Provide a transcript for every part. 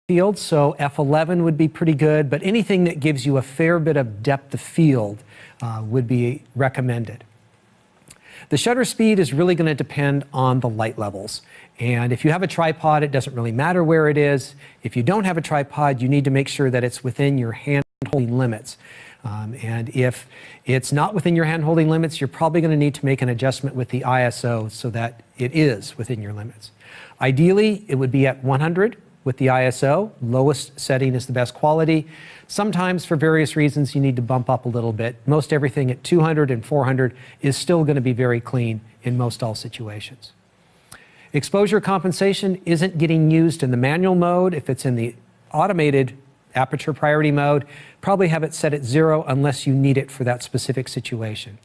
field, so f11 would be pretty good, but anything that gives you a fair bit of depth of field would be recommended. The shutter speed is really going to depend on the light levels. And if you have a tripod, it doesn't really matter where it is. If you don't have a tripod, you need to make sure that it's within your hand-holding limits. And if it's not within your hand-holding limits, you're probably going to need to make an adjustment with the ISO so that it is within your limits. Ideally, it would be at 100 with the ISO. Lowest setting is the best quality. Sometimes, for various reasons, you need to bump up a little bit. Most everything at 200 and 400 is still going to be very clean in most all situations. Exposure compensation isn't getting used in the manual mode. If it's in the automated aperture priority mode, probably have it set at 0 unless you need it for that specific situation.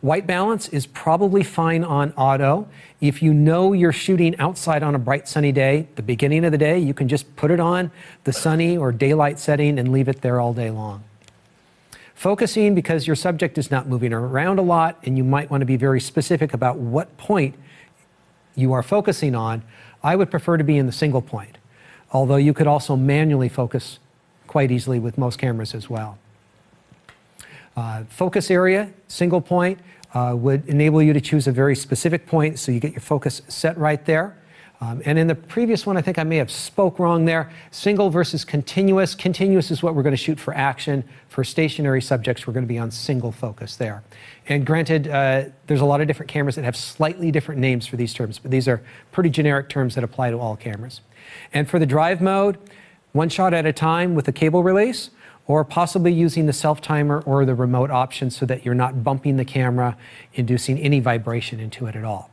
White balance is probably fine on auto. If you know you're shooting outside on a bright sunny day, the beginning of the day, you can just put it on the sunny or daylight setting and leave it there all day long. Focusing, because your subject is not moving around a lot and you might want to be very specific about what point you are focusing on, I would prefer to be in the single point, although you could also manually focus quite easily with most cameras as well. Focus area, single point, would enable you to choose a very specific point so you get your focus set right there. And in the previous one, I think I may have spoke wrong there. Single versus continuous. Continuous is what we're going to shoot for action. For stationary subjects, we're going to be on single focus there. And granted, there's a lot of different cameras that have slightly different names for these terms, but these are pretty generic terms that apply to all cameras. And for the drive mode, one shot at a time with a cable release, or possibly using the self-timer or the remote option so that you're not bumping the camera, inducing any vibration into it at all.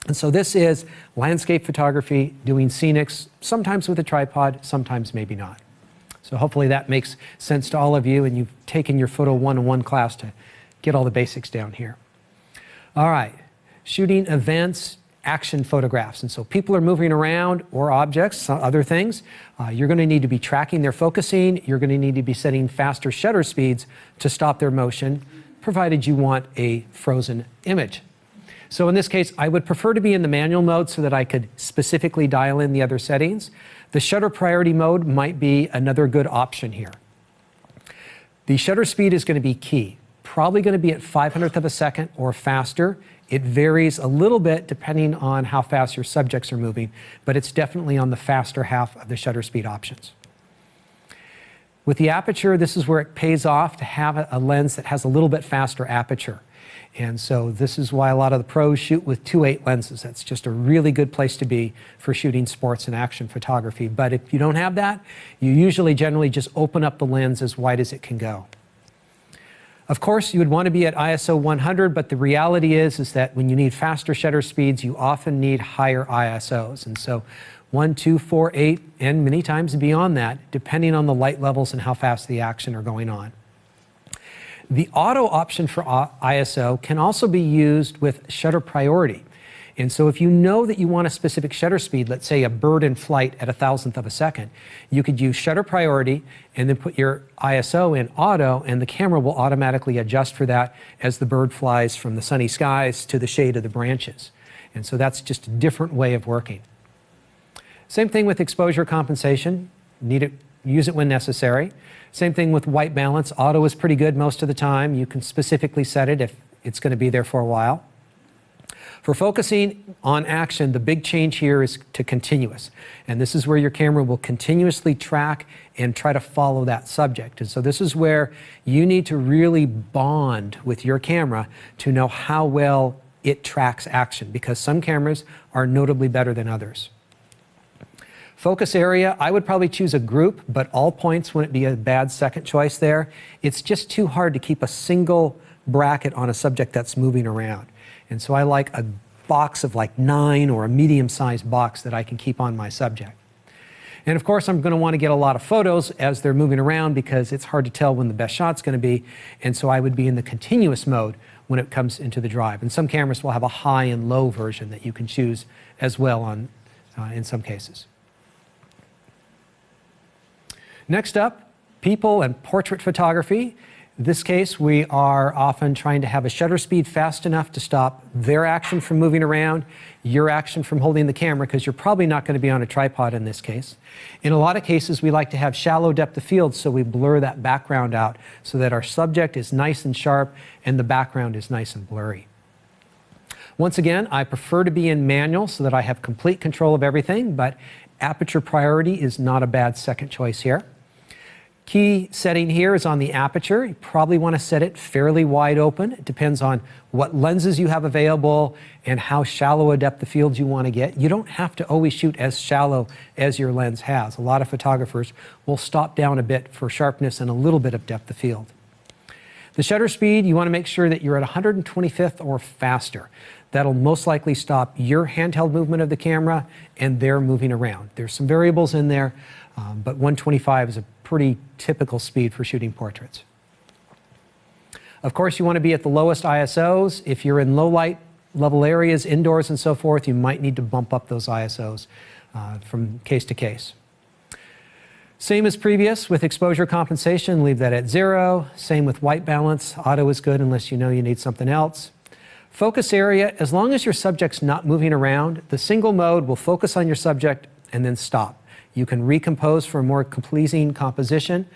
And so this is landscape photography, doing scenics, sometimes with a tripod, sometimes maybe not. So hopefully that makes sense to all of you, and you've taken your Photo 101 class to get all the basics down here. All right, shooting events, action photographs. And so people are moving around, or objects, other things. You're going to need to be tracking their focusing. You're going to need to be setting faster shutter speeds to stop their motion, provided you want a frozen image. So in this case, I would prefer to be in the manual mode so that I could specifically dial in the other settings. The shutter priority mode might be another good option here. The shutter speed is going to be key. Probably going to be at 500th of a second or faster. It varies a little bit depending on how fast your subjects are moving, but it's definitely on the faster half of the shutter speed options. With the aperture, this is where it pays off to have a lens that has a little bit faster aperture. And so this is why a lot of the pros shoot with 2.8 lenses. That's just a really good place to be for shooting sports and action photography. But if you don't have that, you usually generally just open up the lens as wide as it can go. Of course, you would want to be at ISO 100, but the reality is that when you need faster shutter speeds, you often need higher ISOs. And so 1, 2, 4, 8, and many times beyond that, depending on the light levels and how fast the action are going on. The auto option for ISO can also be used with shutter priority. And so if you know that you want a specific shutter speed, let's say a bird in flight at 1,000th of a second, you could use shutter priority and then put your ISO in auto, and the camera will automatically adjust for that as the bird flies from the sunny skies to the shade of the branches. And so that's just a different way of working. Same thing with exposure compensation. Use it when necessary. Same thing with white balance. Auto is pretty good most of the time. You can specifically set it if it's going to be there for a while. For focusing on action, the big change here is to continuous. And this is where your camera will continuously track and try to follow that subject. And so this is where you need to really bond with your camera to know how well it tracks action, because some cameras are notably better than others. Focus area, I would probably choose a group, but all points wouldn't be a bad second choice there. It's just too hard to keep a single bracket on a subject that's moving around. And so I like a box of like 9 or a medium-sized box that I can keep on my subject. And of course, I'm going to want to get a lot of photos as they're moving around, because it's hard to tell when the best shot's going to be. And so I would be in the continuous mode when it comes into the drive. And some cameras will have a high and low version that you can choose as well in some cases. Next up, people and portrait photography. In this case, we are often trying to have a shutter speed fast enough to stop their action from moving around, your action from holding the camera, because you're probably not going to be on a tripod in this case. In a lot of cases, we like to have shallow depth of field, so we blur that background out so that our subject is nice and sharp and the background is nice and blurry. Once again, I prefer to be in manual so that I have complete control of everything, but aperture priority is not a bad second choice here. Key setting here is on the aperture. You probably want to set it fairly wide open. It depends on what lenses you have available and how shallow a depth of field you want to get. You don't have to always shoot as shallow as your lens has. A lot of photographers will stop down a bit for sharpness and a little bit of depth of field. The shutter speed, you want to make sure that you're at 125th or faster. That'll most likely stop your handheld movement of the camera and their moving around. There's some variables in there, but 125 is a pretty typical speed for shooting portraits. Of course, you want to be at the lowest ISOs. If you're in low light level areas, indoors and so forth, you might need to bump up those ISOs from case to case. Same as previous with exposure compensation, leave that at 0. Same with white balance. Auto is good unless you know you need something else. Focus area, as long as your subject's not moving around, the single mode will focus on your subject and then stop. You can recompose for a more pleasing composition,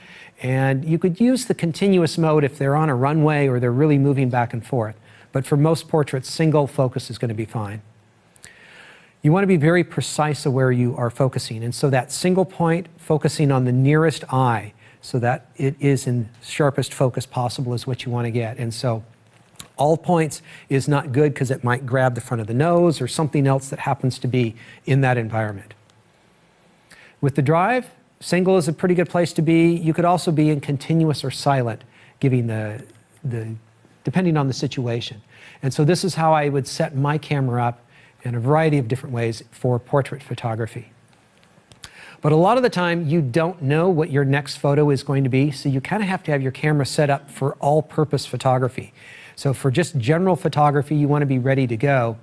and you could use the continuous mode if they're on a runway or they're really moving back and forth. But for most portraits, single focus is going to be fine. You want to be very precise of where you are focusing, and so that single point focusing on the nearest eye so that it is in sharpest focus possible is what you want to get. And so all points is not good because it might grab the front of the nose or something else that happens to be in that environment. With the drive, single is a pretty good place to be. You could also be in continuous or silent, giving depending on the situation. And so this is how I would set my camera up in a variety of different ways for portrait photography. But a lot of the time, you don't know what your next photo is going to be, so you kind of have to have your camera set up for all-purpose photography. So for just general photography, you want to be ready to go.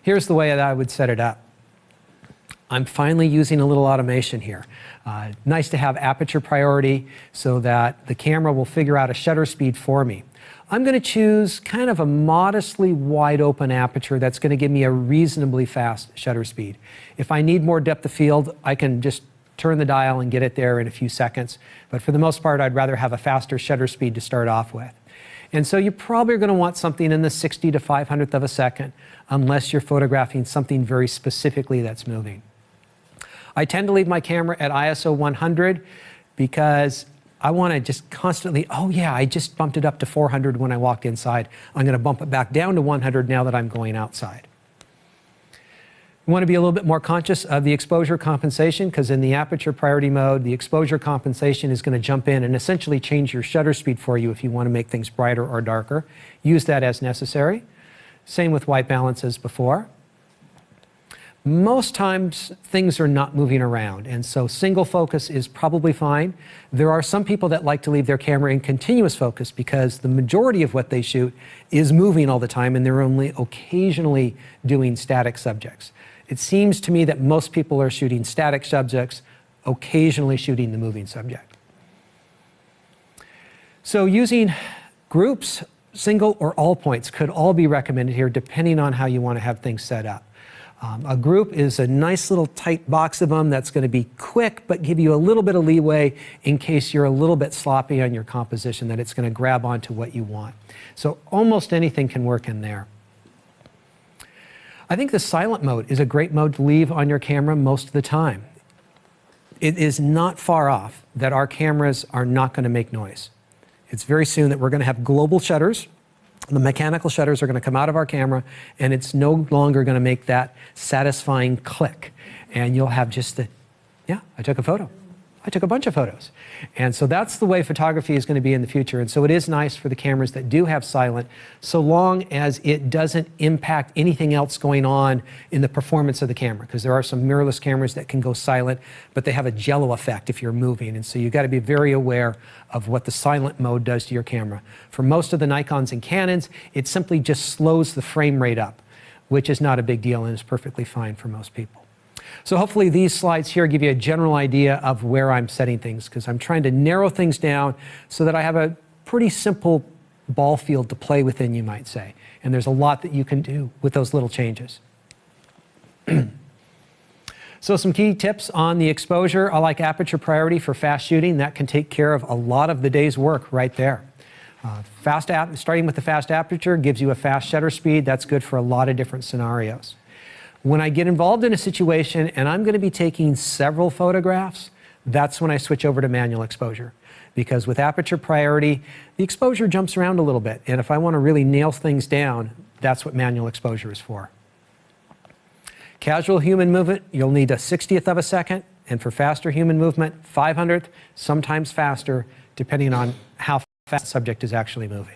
Here's the way that I would set it up. I'm finally using a little automation here. Nice to have aperture priority so that the camera will figure out a shutter speed for me. I'm going to choose kind of a modestly wide open aperture that's going to give me a reasonably fast shutter speed. If I need more depth of field, I can just turn the dial and get it there in a few seconds. But for the most part, I'd rather have a faster shutter speed to start off with. And so you probably are going to want something in the 60 to 500th of a second, unless you're photographing something very specifically that's moving. I tend to leave my camera at ISO 100 because I want to just constantly, oh yeah, I just bumped it up to 400 when I walked inside. I'm going to bump it back down to 100 now that I'm going outside. You want to be a little bit more conscious of the exposure compensation because in the aperture priority mode, the exposure compensation is going to jump in and essentially change your shutter speed for you if you want to make things brighter or darker. Use that as necessary. Same with white balance as before. Most times things are not moving around, and so single focus is probably fine. There are some people that like to leave their camera in continuous focus because the majority of what they shoot is moving all the time and they're only occasionally doing static subjects. It seems to me that most people are shooting static subjects, occasionally shooting the moving subject. So using groups, single or all points could all be recommended here depending on how you want to have things set up. A group is a nice little tight box of them that's going to be quick but give you a little bit of leeway in case you're a little bit sloppy on your composition, that it's going to grab onto what you want. So almost anything can work in there. I think the silent mode is a great mode to leave on your camera most of the time. It is not far off that our cameras are not going to make noise. It's very soon that we're going to have global shutters. The mechanical shutters are going to come out of our camera and it's no longer going to make that satisfying click. And you'll have just the, yeah, I took a photo. I took a bunch of photos. And so that's the way photography is going to be in the future. And so it is nice for the cameras that do have silent, so long as it doesn't impact anything else going on in the performance of the camera. Because there are some mirrorless cameras that can go silent, but they have a jello effect if you're moving. And so you've got to be very aware of what the silent mode does to your camera. For most of the Nikons and Canons, it simply just slows the frame rate up, which is not a big deal and is perfectly fine for most people. So hopefully these slides here give you a general idea of where I'm setting things, because I'm trying to narrow things down so that I have a pretty simple ball field to play within, you might say. And there's a lot that you can do with those little changes. So some key tips on the exposure. I like aperture priority for fast shooting. That can take care of a lot of the day's work right there. Starting with the fast aperture gives you a fast shutter speed. That's good for a lot of different scenarios. When I get involved in a situation and I'm going to be taking several photographs, that's when I switch over to manual exposure. Because with aperture priority, the exposure jumps around a little bit. And if I want to really nail things down, that's what manual exposure is for. Casual human movement, you'll need a 60th of a second. And for faster human movement, 500th, sometimes faster, depending on how fast the subject is actually moving.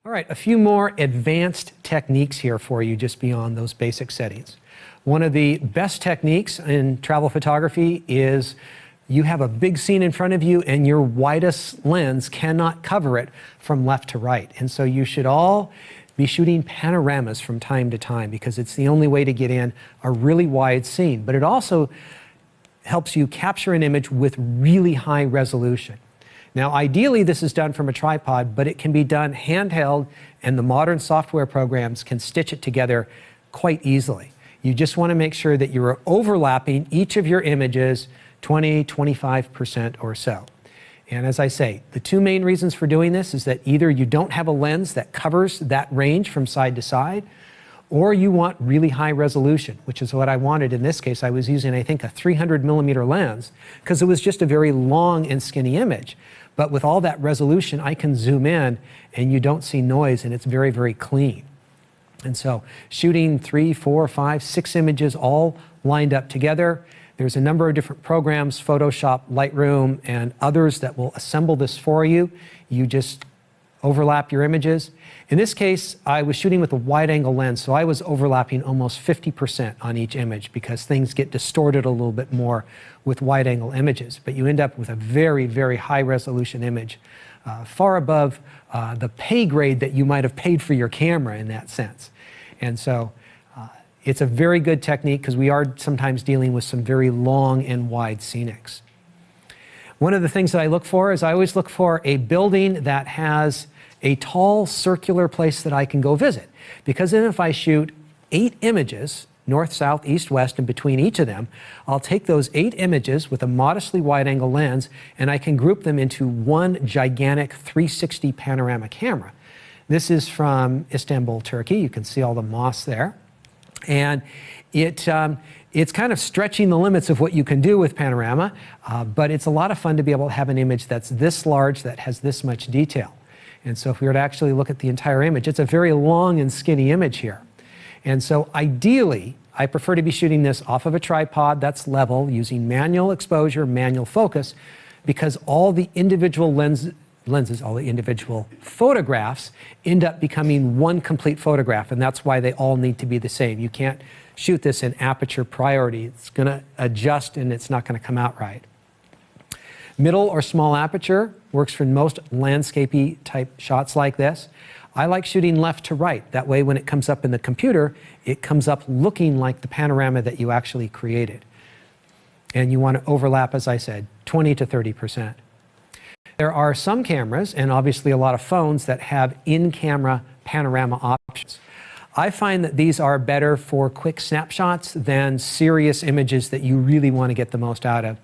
All right, a few more advanced techniques here for you just beyond those basic settings. One of the best techniques in travel photography is you have a big scene in front of you and your widest lens cannot cover it from left to right. And so you should all be shooting panoramas from time to time because it's the only way to get in a really wide scene. But it also helps you capture an image with really high resolution. Now, ideally, this is done from a tripod, but it can be done handheld, and the modern software programs can stitch it together quite easily. You just want to make sure that you're overlapping each of your images 20, 25% or so. And as I say, the two main reasons for doing this is that either you don't have a lens that covers that range from side to side, or you want really high resolution, which is what I wanted in this case. I was using, I think, a 300mm lens because it was just a very long and skinny image. But with all that resolution, I can zoom in and you don't see noise and it's very, very clean. And so shooting 3, 4, 5, 6 images all lined up together. There's a number of different programs, Photoshop, Lightroom, and others that will assemble this for you. You just overlap your images. In this case, I was shooting with a wide-angle lens, so I was overlapping almost 50% on each image because things get distorted a little bit more with wide-angle images. But you end up with a very, very high-resolution image, far above the pay grade that you might have paid for your camera in that sense. And so it's a very good technique because we are sometimes dealing with some very long and wide scenics. One of the things that I look for is I always look for a building that has a tall circular place that I can go visit. Because then if I shoot 8 images, north, south, east, west, and between each of them, I'll take those 8 images with a modestly wide-angle lens and I can group them into one gigantic 360 panorama camera. This is from Istanbul, Turkey. You can see all the mosques there. And it's kind of stretching the limits of what you can do with panorama, but it's a lot of fun to be able to have an image that's this large, that has this much detail. And so if we were to actually look at the entire image, it's a very long and skinny image here. And so ideally, I prefer to be shooting this off of a tripod that's level, using manual exposure, manual focus, because all the individual lenses, all the individual photographs end up becoming one complete photograph, and that's why they all need to be the same. You can't shoot this in aperture priority. It's going to adjust and it's not going to come out right. Middle or small aperture works for most landscapey type shots like this. I like shooting left to right. That way when it comes up in the computer, it comes up looking like the panorama that you actually created. And you want to overlap, as I said, 20 to 30%. There are some cameras, and obviously a lot of phones, that have in-camera panorama options. I find that these are better for quick snapshots than serious images that you really want to get the most out of.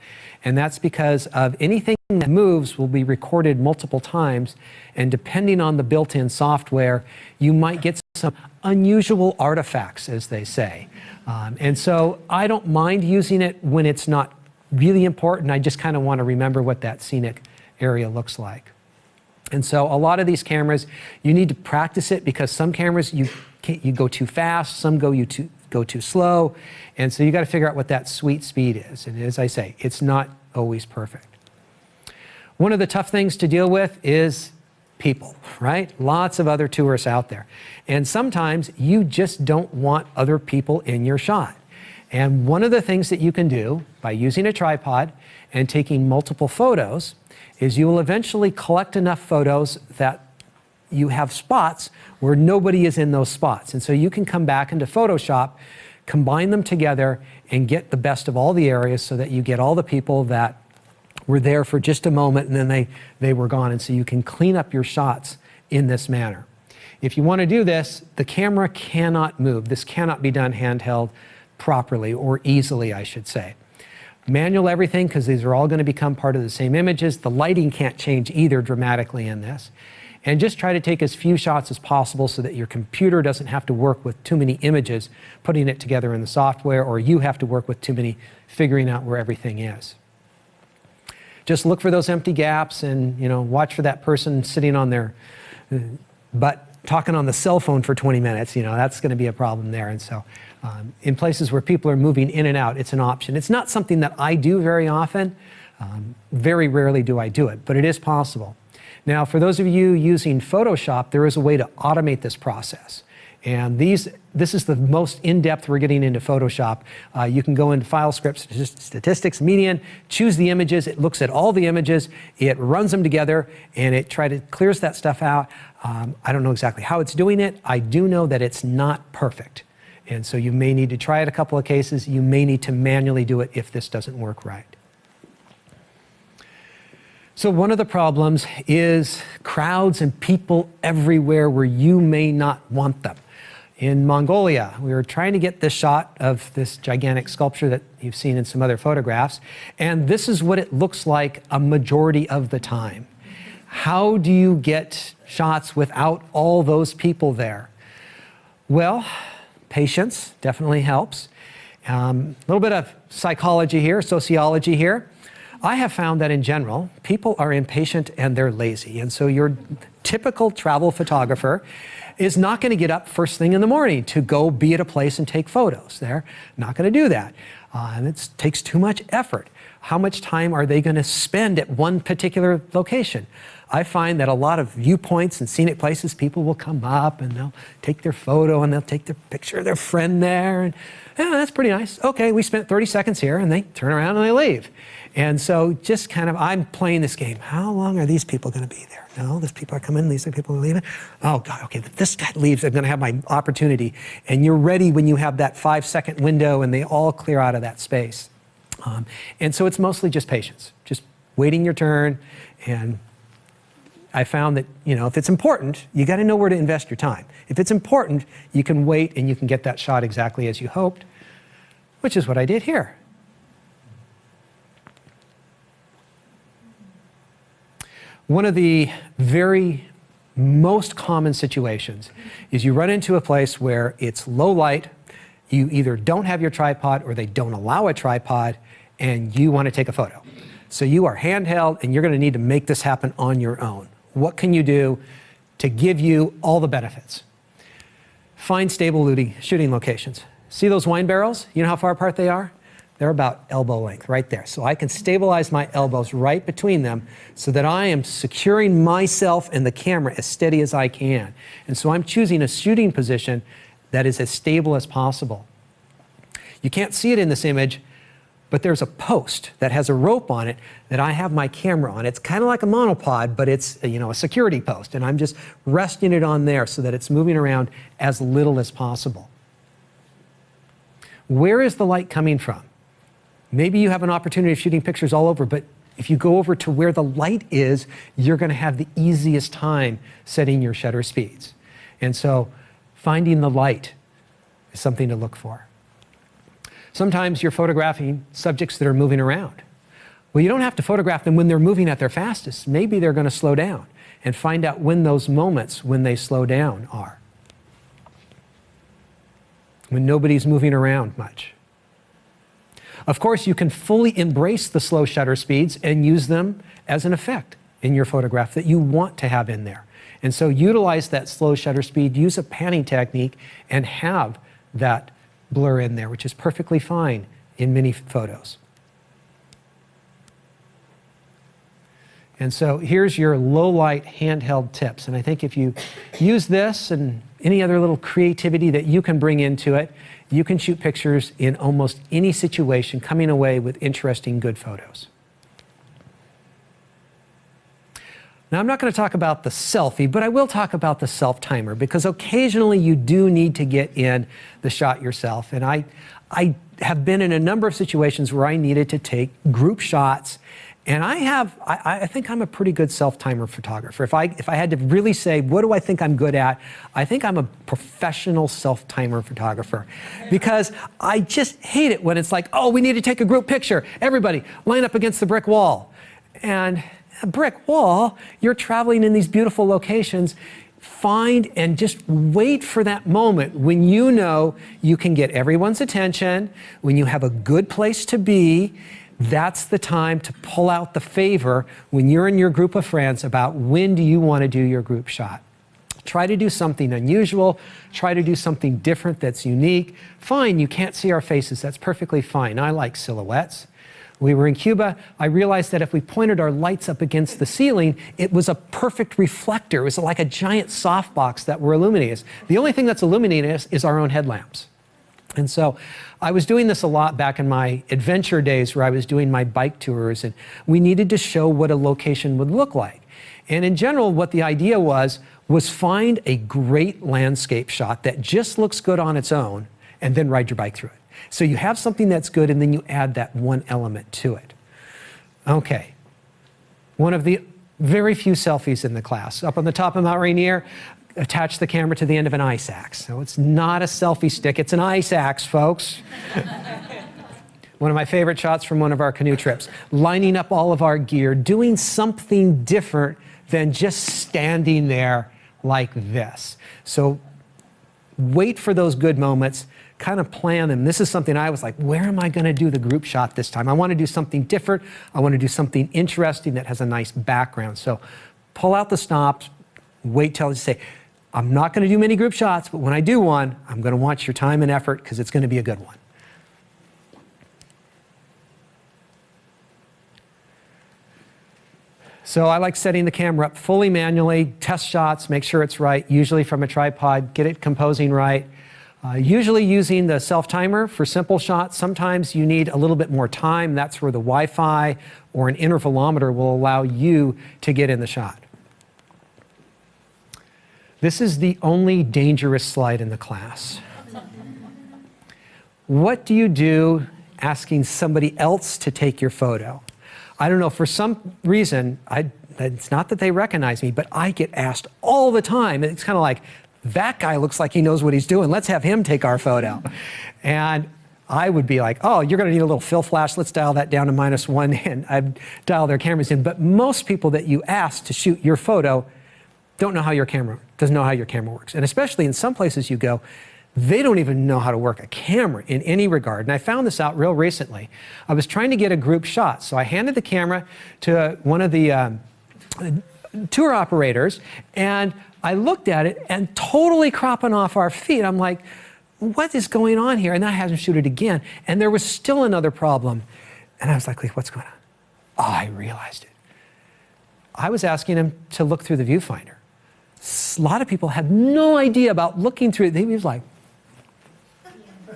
And that's because of anything that moves will be recorded multiple times, and depending on the built-in software, you might get some unusual artifacts, as they say. And so I don't mind using it when it's not really important. I just kind of want to remember what that scenic area looks like. And so a lot of these cameras, you need to practice it because some cameras you go too fast, some go too slow, and so you got to figure out what that sweet speed is. And as I say, it's not always perfect. One of the tough things to deal with is people, right? Lots of other tourists out there. And sometimes you just don't want other people in your shot. And one of the things that you can do by using a tripod and taking multiple photos is you will eventually collect enough photos that you have spots where nobody is in those spots. And so you can come back into Photoshop, combine them together, and get the best of all the areas so that you get all the people that were there for just a moment and then they were gone. And so you can clean up your shots in this manner. If you want to do this, the camera cannot move. This cannot be done handheld properly, or easily, I should say. Manual everything, because these are all going to become part of the same images. The lighting can't change either dramatically in this. And just try to take as few shots as possible so that your computer doesn't have to work with too many images putting it together in the software, or you have to work with too many figuring out where everything is. Just look for those empty gaps and, you know, watch for that person sitting on their butt talking on the cell phone for 20 minutes. You know, that's going to be a problem there. And so in places where people are moving in and out, it's an option. It's not something that I do very often. Very rarely do I do it, but it is possible. Now, for those of you using Photoshop, there is a way to automate this process. And this is the most in-depth we're getting into Photoshop. You can go into File Scripts, Statistics, Median, choose the images. It looks at all the images. It runs them together, and it clears that stuff out. I don't know exactly how it's doing it. I do know that it's not perfect. And so you may need to try it a couple of cases. You may need to manually do it if this doesn't work right. So one of the problems is crowds and people everywhere where you may not want them. In Mongolia, we were trying to get this shot of this gigantic sculpture that you've seen in some other photographs, and this is what it looks like a majority of the time. How do you get shots without all those people there? Well, patience definitely helps. A little bit of psychology here, sociology here. I have found that in general, people are impatient and they're lazy. And so your typical travel photographer is not going to get up first thing in the morning to go be at a place and take photos. They're not going to do that. And it takes too much effort. How much time are they going to spend at one particular location? I find that a lot of viewpoints and scenic places, people will come up and they'll take their photo and they'll take their picture of their friend there. And yeah, that's pretty nice. Okay, we spent 30 seconds here, and they turn around and they leave. And so just kind of, I'm playing this game. How long are these people going to be there? No, these people are coming, these are people are leaving. Oh God, okay, if this guy leaves, I'm going to have my opportunity. And you're ready when you have that 5-second window and they all clear out of that space. And so it's mostly just patience, just waiting your turn. And I found that, you know, if it's important, you got to know where to invest your time. If it's important, you can wait and you can get that shot exactly as you hoped, which is what I did here. One of the very most common situations is you run into a place where it's low light, you either don't have your tripod or they don't allow a tripod, and you want to take a photo. So you are handheld and you're going to need to make this happen on your own. What can you do to give you all the benefits? Find stable shooting locations. See those wine barrels? You know how far apart they are? They're about elbow length, right there. So I can stabilize my elbows right between them so that I am securing myself and the camera as steady as I can. And so I'm choosing a shooting position that is as stable as possible. You can't see it in this image, but there's a post that has a rope on it that I have my camera on. It's kind of like a monopod, but it's, you know, a security post, and I'm just resting it on there so that it's moving around as little as possible. Where is the light coming from? Maybe you have an opportunity of shooting pictures all over, but if you go over to where the light is, you're going to have the easiest time setting your shutter speeds. And so finding the light is something to look for. Sometimes you're photographing subjects that are moving around. Well, you don't have to photograph them when they're moving at their fastest. Maybe they're going to slow down, and find out when those moments when they slow down are. When nobody's moving around much. Of course, you can fully embrace the slow shutter speeds and use them as an effect in your photograph that you want to have in there. And so utilize that slow shutter speed, use a panning technique, and have that blur in there, which is perfectly fine in many photos. And so here's your low light handheld tips. And I think if you use this and any other little creativity that you can bring into it, you can shoot pictures in almost any situation, coming away with interesting, good photos. Now, I'm not going to talk about the selfie, but I will talk about the self-timer, because occasionally you do need to get in the shot yourself. And I have been in a number of situations where I needed to take group shots, and I think I'm a pretty good self-timer photographer. If I had to really say, what do I think I'm good at? I think I'm a professional self-timer photographer, because I just hate it when it's like, oh, we need to take a group picture. Everybody line up against the brick wall. And a brick wall, you're traveling in these beautiful locations. Find and just wait for that moment when you know you can get everyone's attention, when you have a good place to be. That's the time to pull out the favor when you're in your group of friends about when do you want to do your group shot. Try to do something unusual. Try to do something different that's unique. Fine, you can't see our faces. That's perfectly fine. I like silhouettes. We were in Cuba. I realized that if we pointed our lights up against the ceiling, it was a perfect reflector. It was like a giant softbox that were illuminating us. The only thing that's illuminating us is our own headlamps. And so I was doing this a lot back in my adventure days where I was doing my bike tours, and we needed to show what a location would look like. And in general, what the idea was find a great landscape shot that just looks good on its own, and then ride your bike through it. So you have something that's good, and then you add that one element to it. Okay. One of the very few selfies in the class. Up on the top of Mount Rainier, attach the camera to the end of an ice axe. So it's not a selfie stick, it's an ice axe, folks. One of my favorite shots from one of our canoe trips. Lining up all of our gear, doing something different than just standing there like this. So wait for those good moments, kind of plan them. This is something I was like, where am I going to do the group shot this time? I want to do something different. I want to do something interesting that has a nice background. So pull out the stops, wait till you say, I'm not going to do many group shots, but when I do one, I'm going to want your time and effort because it's going to be a good one. So I like setting the camera up fully manually, test shots, make sure it's right, usually from a tripod, get it composing right. Usually using the self-timer for simple shots. Sometimes you need a little bit more time. That's where the Wi-Fi or an intervalometer will allow you to get in the shot. This is the only dangerous slide in the class. What do you do asking somebody else to take your photo? I don't know, for some reason, it's not that they recognize me, but I get asked all the time. It's kind of like, that guy looks like he knows what he's doing. Let's have him take our photo. And I would be like, oh, you're going to need a little fill flash. Let's dial that down to -1. And I'd dial their cameras in. But most people that you ask to shoot your photo doesn't know how your camera works. And especially in some places you go, they don't even know how to work a camera in any regard. And I found this out real recently. I was trying to get a group shot. So I handed the camera to one of the tour operators, and I looked at it and totally cropping off our feet. I'm like, what is going on here? And then I had him shoot it again. And there was still another problem. And I was like, what's going on? Oh, I realized it. I was asking him to look through the viewfinder. A lot of people had no idea about looking through it. He was like,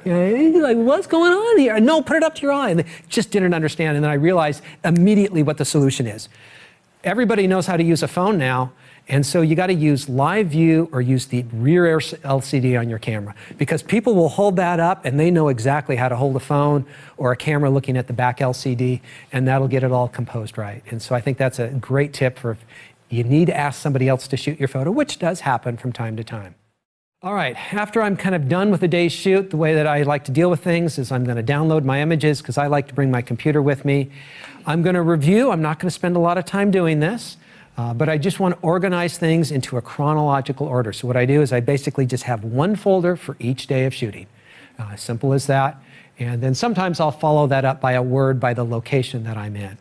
what's going on here? No, put it up to your eye. And they just didn't understand. And then I realized immediately what the solution is. Everybody knows how to use a phone now. And so you got to use live view or use the rear LCD on your camera, because people will hold that up and they know exactly how to hold a phone or a camera looking at the back LCD, and that'll get it all composed right. And so I think that's a great tip for if you need to ask somebody else to shoot your photo, which does happen from time to time. All right, after I'm kind of done with the day's shoot, the way that I like to deal with things is I'm going to download my images because I like to bring my computer with me. I'm going to review. I'm not going to spend a lot of time doing this. But I just want to organize things into a chronological order. So what I do is I basically just have one folder for each day of shooting. Simple as that. And then sometimes I'll follow that up by a word by the location that I'm in.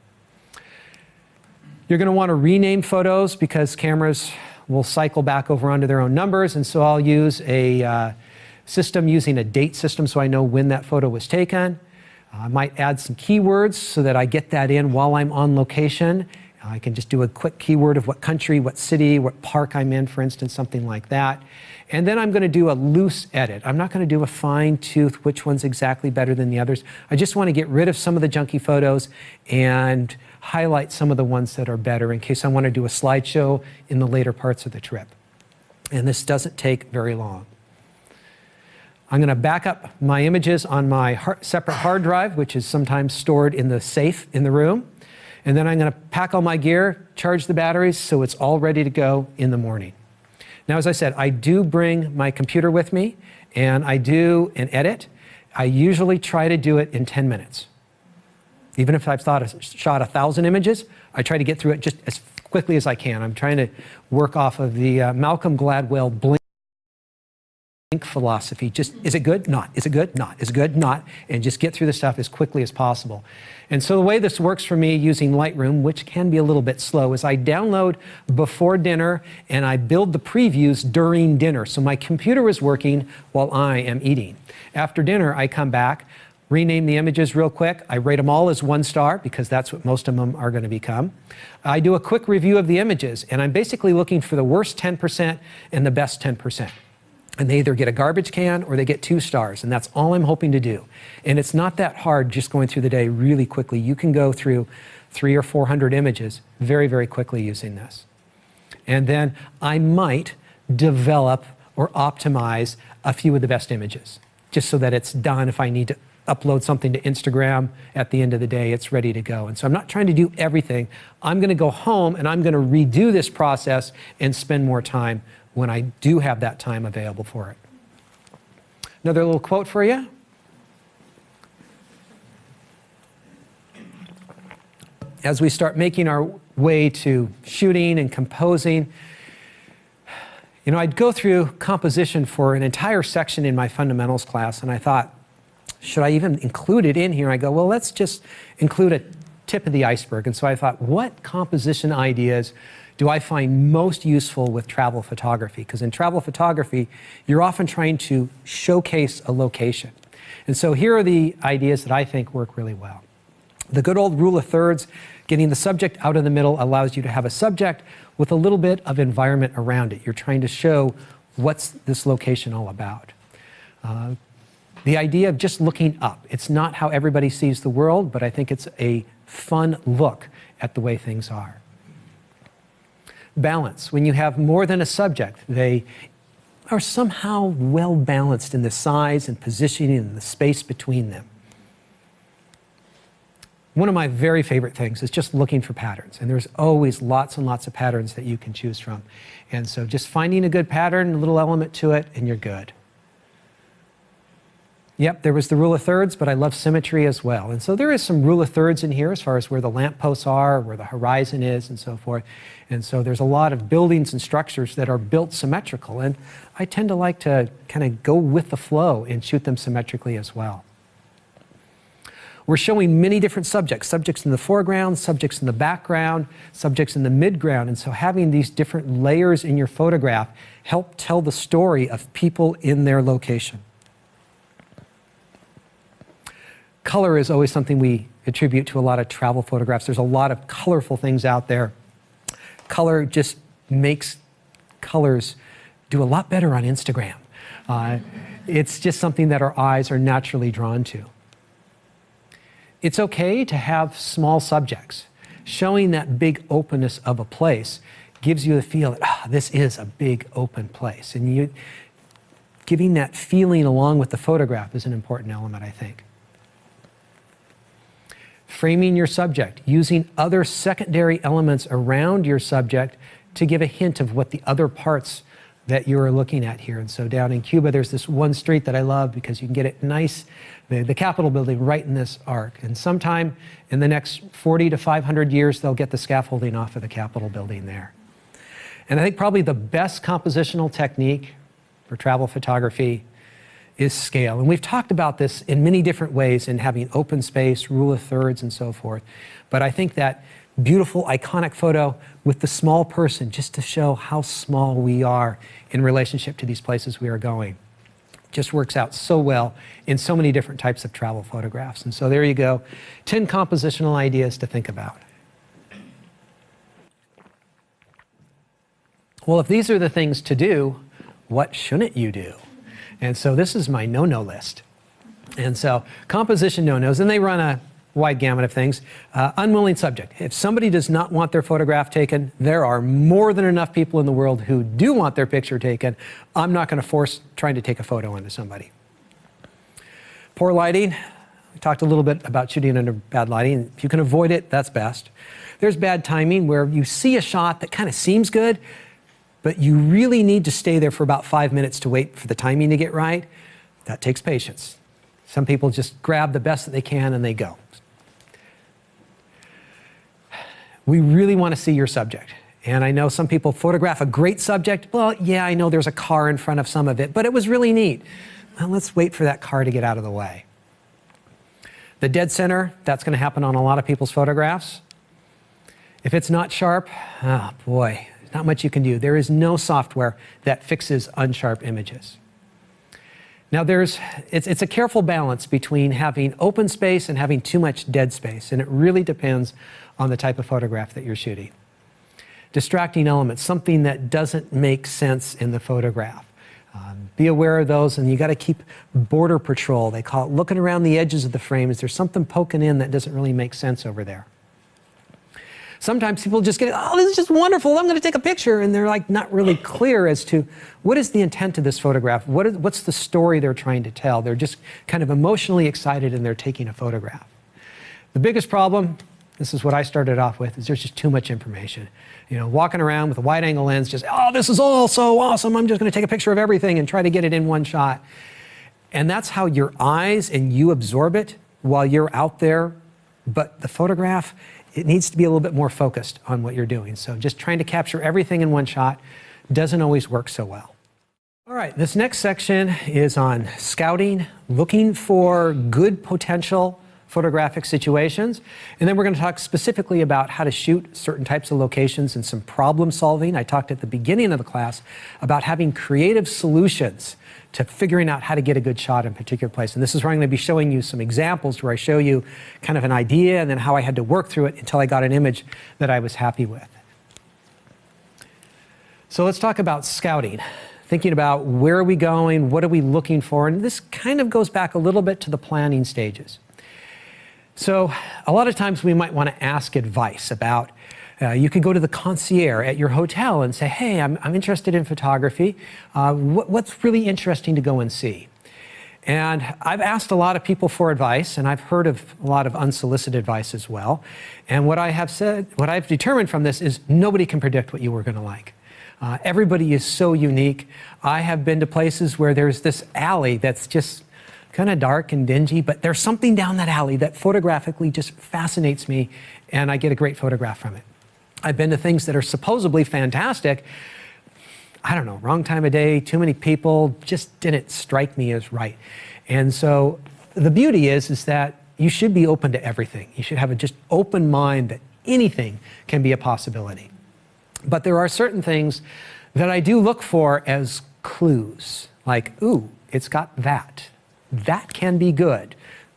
You're going to want to rename photos because cameras will cycle back over onto their own numbers. And so I'll use a system using a date system so I know when that photo was taken. I might add some keywords so that I get that in while I'm on location. I can just do a quick keyword of what country, what city, what park I'm in, for instance, something like that. And then I'm going to do a loose edit. I'm not going to do a fine tooth, which one's exactly better than the others. I just want to get rid of some of the junky photos and highlight some of the ones that are better in case I want to do a slideshow in the later parts of the trip. And this doesn't take very long. I'm going to back up my images on my separate hard drive, which is sometimes stored in the safe in the room. And then I'm going to pack all my gear, charge the batteries, so it's all ready to go in the morning. Now, as I said, I do bring my computer with me, and I do an edit. I usually try to do it in 10 minutes. Even if I've shot 1,000 images, I try to get through it just as quickly as I can. I'm trying to work off of the Malcolm Gladwell blink philosophy. Just, is it good? Not. Is it good? Not. Is it good? Not. And just get through the stuff as quickly as possible. And so the way this works for me using Lightroom, which can be a little bit slow, is I download before dinner and I build the previews during dinner. So my computer is working while I am eating. After dinner, I come back, rename the images real quick. I rate them all as 1 star because that's what most of them are going to become. I do a quick review of the images, and I'm basically looking for the worst 10% and the best 10%. And they either get a garbage can or they get 2 stars, and that's all I'm hoping to do. And it's not that hard just going through the day really quickly. You can go through 300 or 400 images very, very quickly using this. And then I might develop or optimize a few of the best images, just so that it's done. If I need to upload something to Instagram at the end of the day, it's ready to go. And so I'm not trying to do everything. I'm going to go home and I'm going to redo this process and spend more time when I do have that time available for it. Another little quote for you. As we start making our way to shooting and composing, you know, I'd go through composition for an entire section in my fundamentals class, and I thought, should I even include it in here? I go, well, let's just include a tip of the iceberg. And so I thought, what composition ideas do I find most useful with travel photography? Because in travel photography, you're often trying to showcase a location. And so here are the ideas that I think work really well. The good old rule of thirds, getting the subject out in the middle allows you to have a subject with a little bit of environment around it. You're trying to show what's this location all about. The idea of just looking up. It's not how everybody sees the world, but I think it's a fun look at the way things are. Balance. When you have more than a subject, they are somehow well balanced in the size and positioning and the space between them. One of my very favorite things is just looking for patterns, and there's always lots and lots of patterns that you can choose from. And so just finding a good pattern, a little element to it, and you're good. Yep, there was the rule of thirds, but I love symmetry as well. And so there is some rule of thirds in here as far as where the lampposts are, where the horizon is, and so forth. And so there's a lot of buildings and structures that are built symmetrical. And I tend to like to kind of go with the flow and shoot them symmetrically as well. We're showing many different subjects, subjects in the foreground, subjects in the background, subjects in the midground. And so having these different layers in your photograph help tell the story of people in their location. Color is always something we attribute to a lot of travel photographs. There's a lot of colorful things out there. Color just makes colors do a lot better on Instagram. It's just something that our eyes are naturally drawn to. It's okay to have small subjects. Showing that big openness of a place gives you the feel that this is a big open place. And giving that feeling along with the photograph is an important element, I think. Framing your subject, using other secondary elements around your subject to give a hint of what the other parts that you're looking at here. And so down in Cuba, there's this one street that I love because you can get it nice, the Capitol building right in this arc. And sometime in the next 40 to 500 years, they'll get the scaffolding off of the Capitol building there. And I think probably the best compositional technique for travel photography is scale. And we've talked about this in many different ways in having open space, rule of thirds, and so forth. But I think that beautiful, iconic photo with the small person, just to show how small we are in relationship to these places we are going, just works out so well in so many different types of travel photographs. And so there you go, 10 compositional ideas to think about. Well, if these are the things to do, what shouldn't you do? And so this is my no-no list. And so composition no-nos, and they run a wide gamut of things. Unwilling subject. If somebody does not want their photograph taken, there are more than enough people in the world who do want their picture taken. I'm not going to force trying to take a photo onto somebody. Poor lighting. We talked a little bit about shooting under bad lighting. If you can avoid it, that's best. There's bad timing where you see a shot that kind of seems good, but you really need to stay there for about 5 minutes to wait for the timing to get right. That takes patience. Some people just grab the best that they can and they go. We really want to see your subject. And I know some people photograph a great subject. Well, yeah, I know there's a car in front of some of it, but it was really neat. Well, let's wait for that car to get out of the way. The dead center, that's going to happen on a lot of people's photographs. If it's not sharp, oh boy, not much you can do. There is no software that fixes unsharp images. Now it's a careful balance between having open space and having too much dead space, and it really depends on the type of photograph that you're shooting. Distracting elements, something that doesn't make sense in the photograph. Be aware of those, and you got to keep border patrol. They call it looking around the edges of the frame. Is there something poking in that doesn't really make sense over there? Sometimes people just get, oh, this is just wonderful, I'm going to take a picture, and they're like not really clear as to what is the intent of this photograph, what's the story they're trying to tell. They're just kind of emotionally excited and they're taking a photograph. The biggest problem, this is what I started off with, is there's just too much information. You know, walking around with a wide angle lens, just, oh, this is all so awesome, I'm just going to take a picture of everything and try to get it in one shot. And that's how your eyes and you absorb it while you're out there, but the photograph, it needs to be a little bit more focused on what you're doing. So just trying to capture everything in one shot doesn't always work so well. All right, this next section is on scouting, looking for good potential photographic situations. And then we're going to talk specifically about how to shoot certain types of locations and some problem solving. I talked at the beginning of the class about having creative solutions to figuring out how to get a good shot in a particular place. And this is where I'm going to be showing you some examples where I show you kind of an idea and then how I had to work through it until I got an image that I was happy with. So let's talk about scouting. Thinking about where are we going, what are we looking for, and this kind of goes back a little bit to the planning stages. So a lot of times we might want to ask advice about, you could go to the concierge at your hotel and say, hey, I'm interested in photography. What's really interesting to go and see? And I've asked a lot of people for advice, and I've heard of a lot of unsolicited advice as well. And what I've determined from this is nobody can predict what you were going to like. Everybody is so unique. I have been to places where there's this alley that's just kind of dark and dingy, but there's something down that alley that photographically just fascinates me, and I get a great photograph from it. I've been to things that are supposedly fantastic. I don't know, wrong time of day, too many people, just didn't strike me as right. And so the beauty is that you should be open to everything. You should have a just open mind that anything can be a possibility. But there are certain things that I do look for as clues, like, ooh, it's got that. That can be good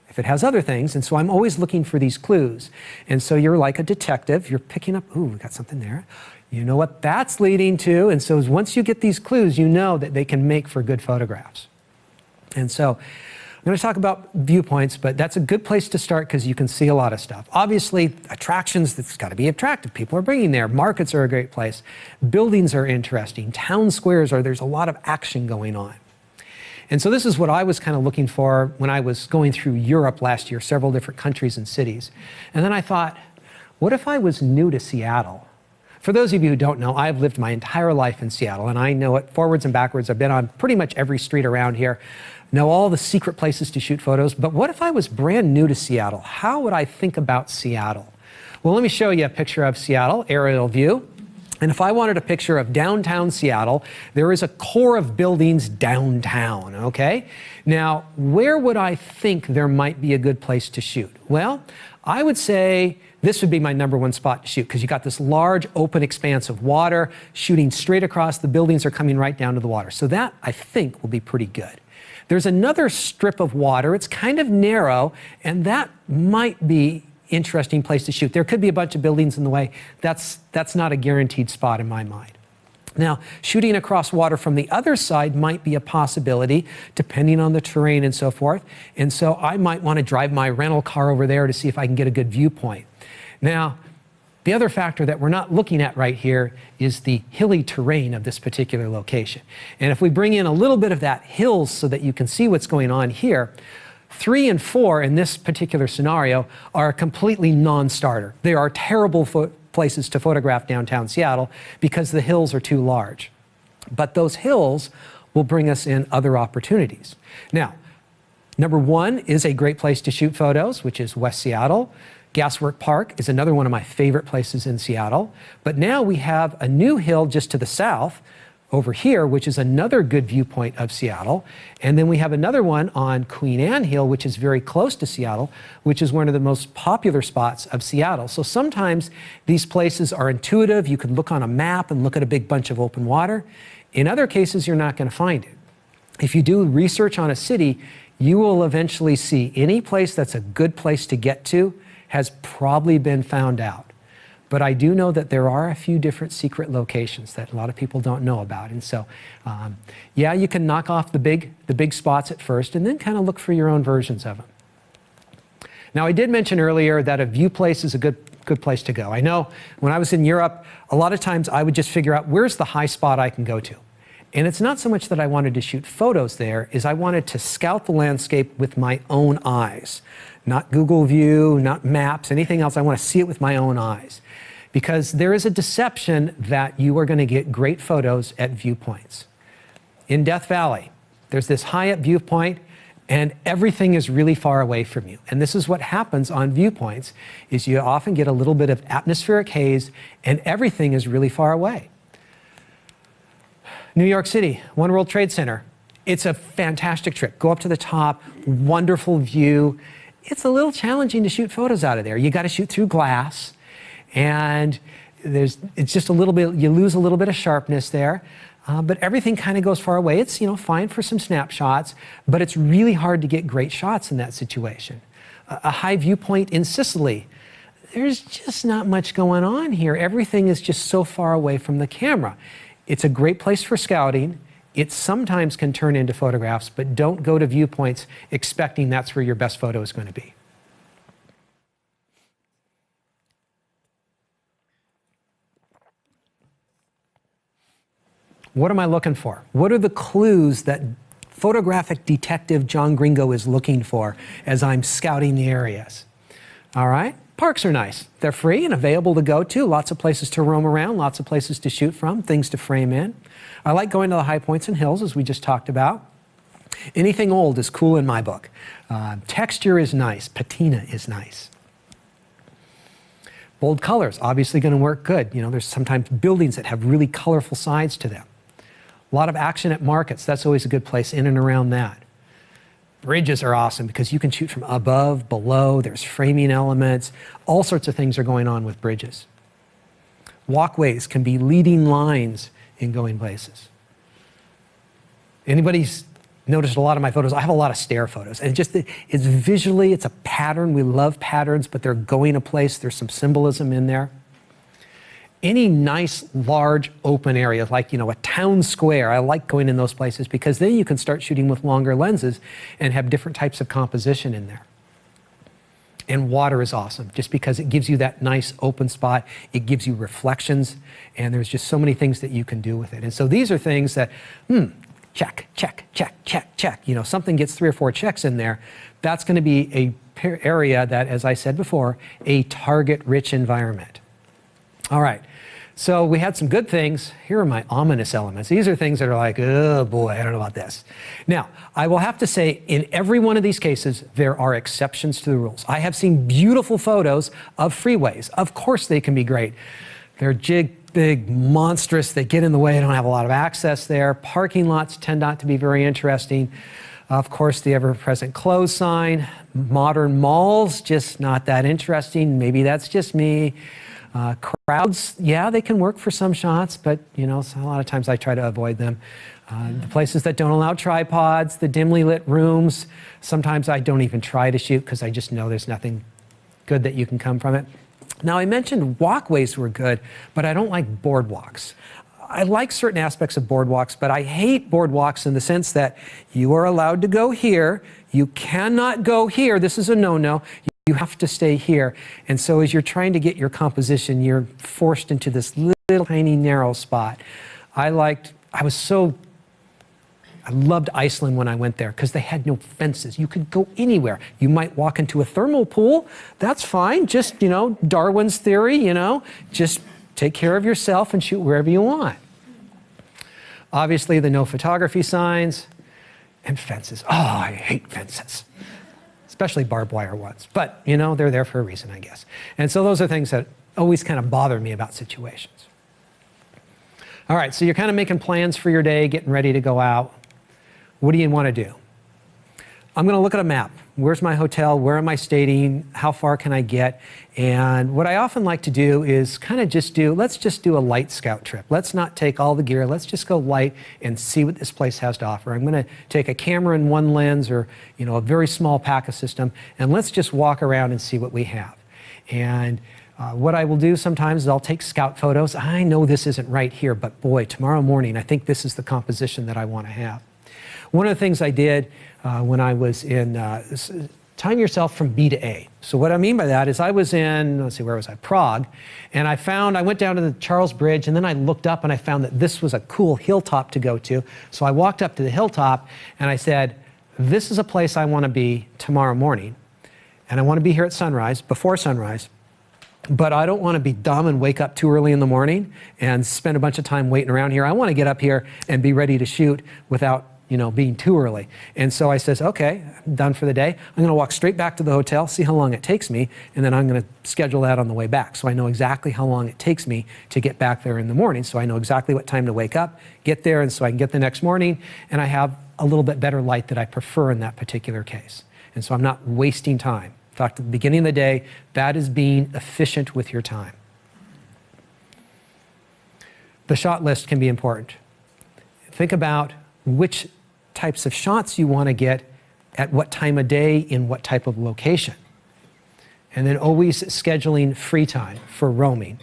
if it has other things. And so I'm always looking for these clues. And so you're like a detective, you're picking up, ooh, we got something there. You know what that's leading to. And so once you get these clues, you know that they can make for good photographs. And so I'm going to talk about viewpoints, but that's a good place to start because you can see a lot of stuff. Obviously, attractions, that's got to be attractive. People are bringing there. Markets are a great place. Buildings are interesting. Town squares there's a lot of action going on. And so this is what I was kind of looking for when I was going through Europe last year, several different countries and cities. And then I thought, what if I was new to Seattle? For those of you who don't know, I've lived my entire life in Seattle, and I know it forwards and backwards. I've been on pretty much every street around here, know all the secret places to shoot photos. But what if I was brand new to Seattle? How would I think about Seattle? Well, let me show you a picture of Seattle, aerial view. And if I wanted a picture of downtown Seattle, there is a core of buildings downtown, okay? Now, where would I think there might be a good place to shoot? Well, I would say this would be my #1 spot to shoot because you got this large open expanse of water shooting straight across. The buildings are coming right down to the water. So that, I think, will be pretty good. There's another strip of water. It's kind of narrow, and that might be interesting place to shoot. There could be a bunch of buildings in the way. That's not a guaranteed spot in my mind. Now, shooting across water from the other side might be a possibility, depending on the terrain and so forth. And so I might want to drive my rental car over there to see if I can get a good viewpoint. Now, the other factor that we're not looking at right here is the hilly terrain of this particular location. And if we bring in a little bit of that hills so that you can see what's going on here, 3 and 4 in this particular scenario are completely non-starter. They are terrible places to photograph downtown Seattle because the hills are too large. But those hills will bring us in other opportunities. Now, number 1 is a great place to shoot photos, which is West Seattle. Gaswork Park is another one of my favorite places in Seattle. But now we have a new hill just to the south over here, which is another good viewpoint of Seattle. And then we have another one on Queen Anne Hill, which is very close to Seattle, which is one of the most popular spots of Seattle. So sometimes these places are intuitive. You can look on a map and look at a big bunch of open water. In other cases, you're not going to find it. If you do research on a city, you will eventually see any place that's a good place to get to has probably been found out. But I do know that there are a few different secret locations that a lot of people don't know about. And so, yeah, you can knock off the big spots at first and then kind of look for your own versions of them. Now, I did mention earlier that a view place is a good place to go. I know when I was in Europe, a lot of times I would just figure out where's the high spot I can go to. And it's not so much that I wanted to shoot photos there, is I wanted to scout the landscape with my own eyes. Not Google View, not maps, anything else. I want to see it with my own eyes. Because there is a deception that you are going to get great photos at viewpoints. In Death Valley, there's this high-up viewpoint, and everything is really far away from you. And this is what happens on viewpoints, is you often get a little bit of atmospheric haze, and everything is really far away. New York City, One World Trade Center. It's a fantastic trip. Go up to the top, wonderful view. It's a little challenging to shoot photos out of there. You got to shoot through glass, and it's just a little bit, you lose a little bit of sharpness there, but everything kind of goes far away. It's, you know, fine for some snapshots, but it's really hard to get great shots in that situation. A high viewpoint in Sicily, there's just not much going on here. Everything is just so far away from the camera. It's a great place for scouting. It sometimes can turn into photographs, but don't go to viewpoints expecting that's where your best photo is going to be. What am I looking for? What are the clues that photographic detective John Gringo is looking for as I'm scouting the areas? All right, parks are nice. They're free and available to go to. Lots of places to roam around, lots of places to shoot from, things to frame in. I like going to the high points and hills, as we just talked about. Anything old is cool in my book. Texture is nice. Patina is nice. Bold colors, obviously going to work good. You know, there's sometimes buildings that have really colorful sides to them. A lot of action at markets. That's always a good place in and around that. Bridges are awesome because you can shoot from above, below. There's framing elements. All sorts of things are going on with bridges. Walkways can be leading lines in going places. Anybody's noticed a lot of my photos? I have a lot of stair photos, and it's visually, it's a pattern. We love patterns, but they're going a place. There's some symbolism in there. Any nice, large, open area, like, you know, a town square, I like going in those places because then you can start shooting with longer lenses and have different types of composition in there. And water is awesome, just because it gives you that nice open spot. It gives you reflections, and there's just so many things that you can do with it. And so these are things that, check, check, check, check, check. You know, something gets 3 or 4 checks in there. That's going to be a area that, as I said before, a target-rich environment. All right, so we had some good things. Here are my ominous elements. These are things that are like, oh boy, I don't know about this. Now, I will have to say, in every one of these cases, there are exceptions to the rules. I have seen beautiful photos of freeways. Of course they can be great. They're big, monstrous. They get in the way. I don't have a lot of access there. Parking lots tend not to be very interesting. Of course, the ever-present close sign. Modern malls, just not that interesting. Maybe that's just me. Crowds, yeah, they can work for some shots, but, you know, a lot of times I try to avoid them. The places that don't allow tripods, the dimly lit rooms, sometimes I don't even try to shoot because I just know there's nothing good that you can come from it. Now, I mentioned walkways were good, but I don't like boardwalks. I like certain aspects of boardwalks, but I hate boardwalks in the sense that you are allowed to go here, you cannot go here, this is a no-no, you have to stay here. And so as you're trying to get your composition, you're forced into this little tiny narrow spot. I loved Iceland when I went there because they had no fences. You could go anywhere. You might walk into a thermal pool, that's fine, just, Darwin's theory, just take care of yourself and shoot wherever you want. Obviously, the no photography signs and fences. Oh, I hate fences, especially barbed wire ones. But, they're there for a reason, I guess. And so those are things that always kind of bother me about situations. All right, so you're kind of making plans for your day, getting ready to go out. What do you want to do? I'm going to look at a map. Where's my hotel? Where am I staying? How far can I get? And what I often like to do is kind of let's just do a light scout trip. Let's not take all the gear. Let's just go light and see what this place has to offer. I'm going to take a camera and one lens or, a very small pack system, and let's just walk around and see what we have. And what I will do sometimes is I'll take scout photos. I know this isn't right here, but boy, tomorrow morning, I think this is the composition that I want to have. One of the things I did when I was in time yourself from B to A. So what I mean by that is I was in, let's see, where was I? Prague. And I went down to the Charles Bridge, and then I looked up and I found that this was a cool hilltop to go to. So I walked up to the hilltop and I said, this is a place I want to be tomorrow morning. And I want to be here at sunrise, before sunrise. But I don't want to be dumb and wake up too early in the morning and spend a bunch of time waiting around here. I want to get up here and be ready to shoot without being too early. And so I says, okay, I'm done for the day. I'm going to walk straight back to the hotel, see how long it takes me, and then I'm going to schedule that on the way back. So I know exactly how long it takes me to get back there in the morning. So I know exactly what time to wake up, get there, and so I can get the next morning, and I have a little bit better light that I prefer in that particular case. And so I'm not wasting time. In fact, at the beginning of the day, that is being efficient with your time. The shot list can be important. Think about which types of shots you want to get at what time of day in what type of location. And then always scheduling free time for roaming.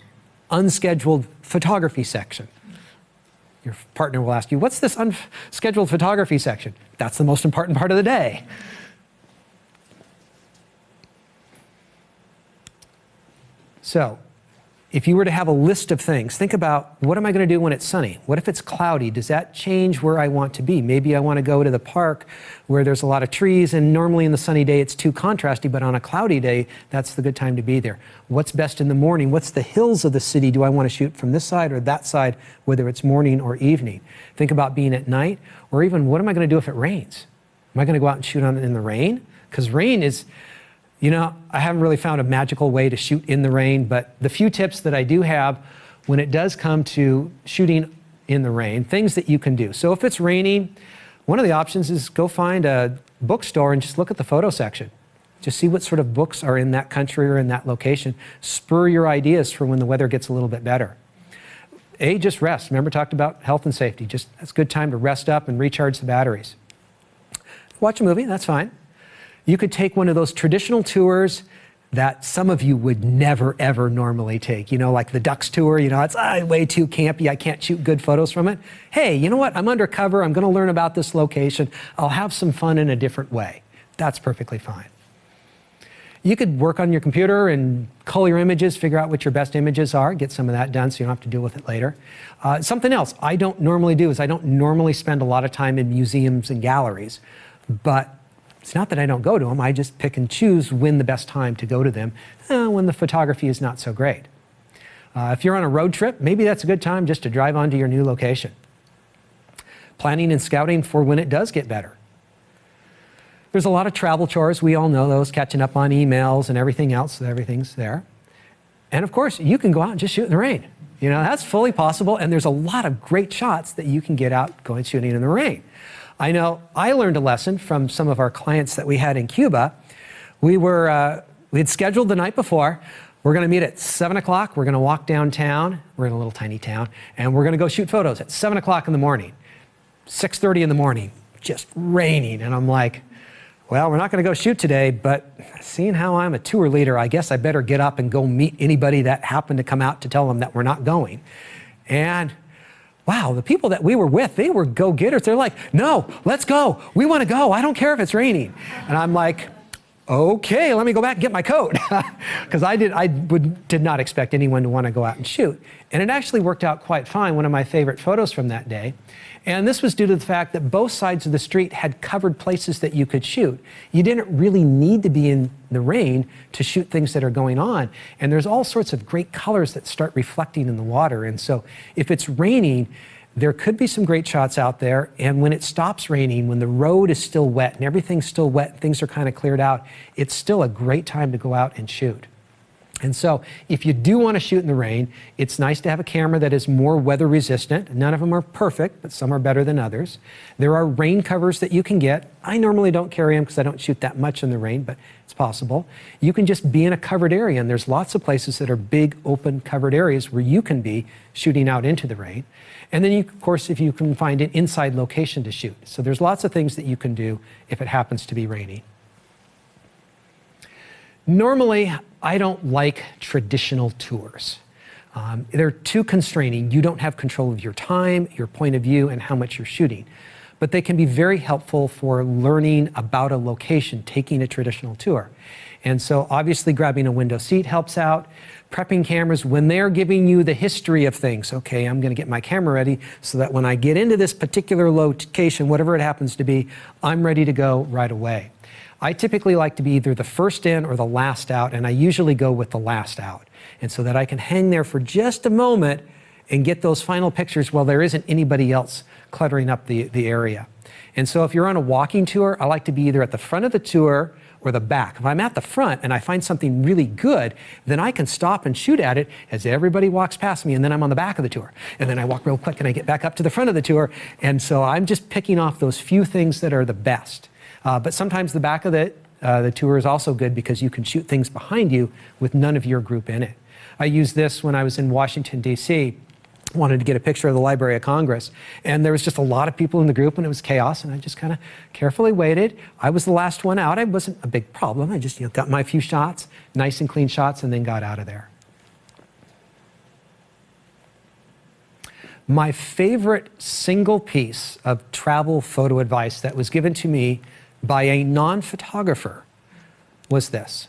Unscheduled photography section. Your partner will ask you, what's this unscheduled photography section? That's the most important part of the day. So, if you were to have a list of things, think about, what am I going to do when it's sunny? What if it's cloudy? Does that change where I want to be? Maybe I want to go to the park where there's a lot of trees, and normally in the sunny day it's too contrasty, but on a cloudy day, that's the good time to be there. What's best in the morning? What's the hills of the city? Do I want to shoot from this side or that side, whether it's morning or evening? Think about being at night, or even, what am I going to do if it rains? Am I going to go out and shoot in the rain? Because rain is... I haven't really found a magical way to shoot in the rain, but the few tips that I do have when it does come to shooting in the rain, things that you can do. So if it's raining, one of the options is go find a bookstore and just look at the photo section. Just see what sort of books are in that country or in that location. Spur your ideas for when the weather gets a little bit better. Just rest. Remember, talked about health and safety. That's a good time to rest up and recharge the batteries. Watch a movie, that's fine. You could take one of those traditional tours that some of you would never, ever normally take. Like the Ducks tour, it's way too campy, I can't shoot good photos from it. Hey, you know what? I'm undercover, I'm going to learn about this location. I'll have some fun in a different way. That's perfectly fine. You could work on your computer and cull your images, figure out what your best images are, get some of that done so you don't have to deal with it later. Something else I don't normally do is I don't normally spend a lot of time in museums and galleries, but it's not that I don't go to them, I just pick and choose when the best time to go to them, when the photography is not so great. If you're on a road trip, maybe that's a good time just to drive onto your new location. Planning and scouting for when it does get better. There's a lot of travel chores, we all know those, catching up on emails and everything else, so everything's there. And of course, you can go out and just shoot in the rain. That's fully possible, and there's a lot of great shots that you can get out going shooting in the rain. I know I learned a lesson from some of our clients that we had in Cuba. We had scheduled the night before. We're going to meet at 7 o'clock. We're going to walk downtown. We're in a little tiny town. And we're going to go shoot photos at 7 o'clock in the morning. 6:30 in the morning, just raining. And I'm like, well, we're not going to go shoot today, but seeing how I'm a tour leader, I guess I better get up and go meet anybody that happened to come out to tell them that we're not going. And wow, the people that we were with, they were go-getters. They're like, no, let's go. We want to go. I don't care if it's raining. And I'm like, okay, let me go back and get my coat. Because I did not expect anyone to want to go out and shoot. And it actually worked out quite fine, one of my favorite photos from that day. And this was due to the fact that both sides of the street had covered places that you could shoot. You didn't really need to be in the rain to shoot things that are going on. And there's all sorts of great colors that start reflecting in the water. And so if it's raining, there could be some great shots out there. And when it stops raining, when the road is still wet and everything's still wet, things are kind of cleared out, it's still a great time to go out and shoot. And so if you do want to shoot in the rain, it's nice to have a camera that is more weather resistant. None of them are perfect, but some are better than others. There are rain covers that you can get. I normally don't carry them because I don't shoot that much in the rain, but it's possible. You can just be in a covered area, and there's lots of places that are big, open, covered areas where you can be shooting out into the rain. And then, of course, if you can find an inside location to shoot. So there's lots of things that you can do if it happens to be raining. Normally, I don't like traditional tours. They're too constraining. You don't have control of your time, your point of view, and how much you're shooting. But they can be very helpful for learning about a location, taking a traditional tour. And so obviously grabbing a window seat helps out. Prepping cameras when they're giving you the history of things. Okay, I'm going to get my camera ready so that when I get into this particular location, whatever it happens to be, I'm ready to go right away. I typically like to be either the first in or the last out, and I usually go with the last out. And so that I can hang there for just a moment and get those final pictures while there isn't anybody else cluttering up the area. And so if you're on a walking tour, I like to be either at the front of the tour or the back. If I'm at the front and I find something really good, then I can stop and shoot at it as everybody walks past me, and then I'm on the back of the tour. And then I walk real quick and I get back up to the front of the tour. And so I'm just picking off those few things that are the best. But sometimes the back of the tour is also good because you can shoot things behind you with none of your group in it. I used this when I was in Washington, D.C., wanted to get a picture of the Library of Congress. And there was just a lot of people in the group and it was chaos, and I just kind of carefully waited. I was the last one out. It wasn't a big problem. I just got my few shots, nice and clean shots, and then got out of there. My favorite single piece of travel photo advice that was given to me by a non-photographer was this.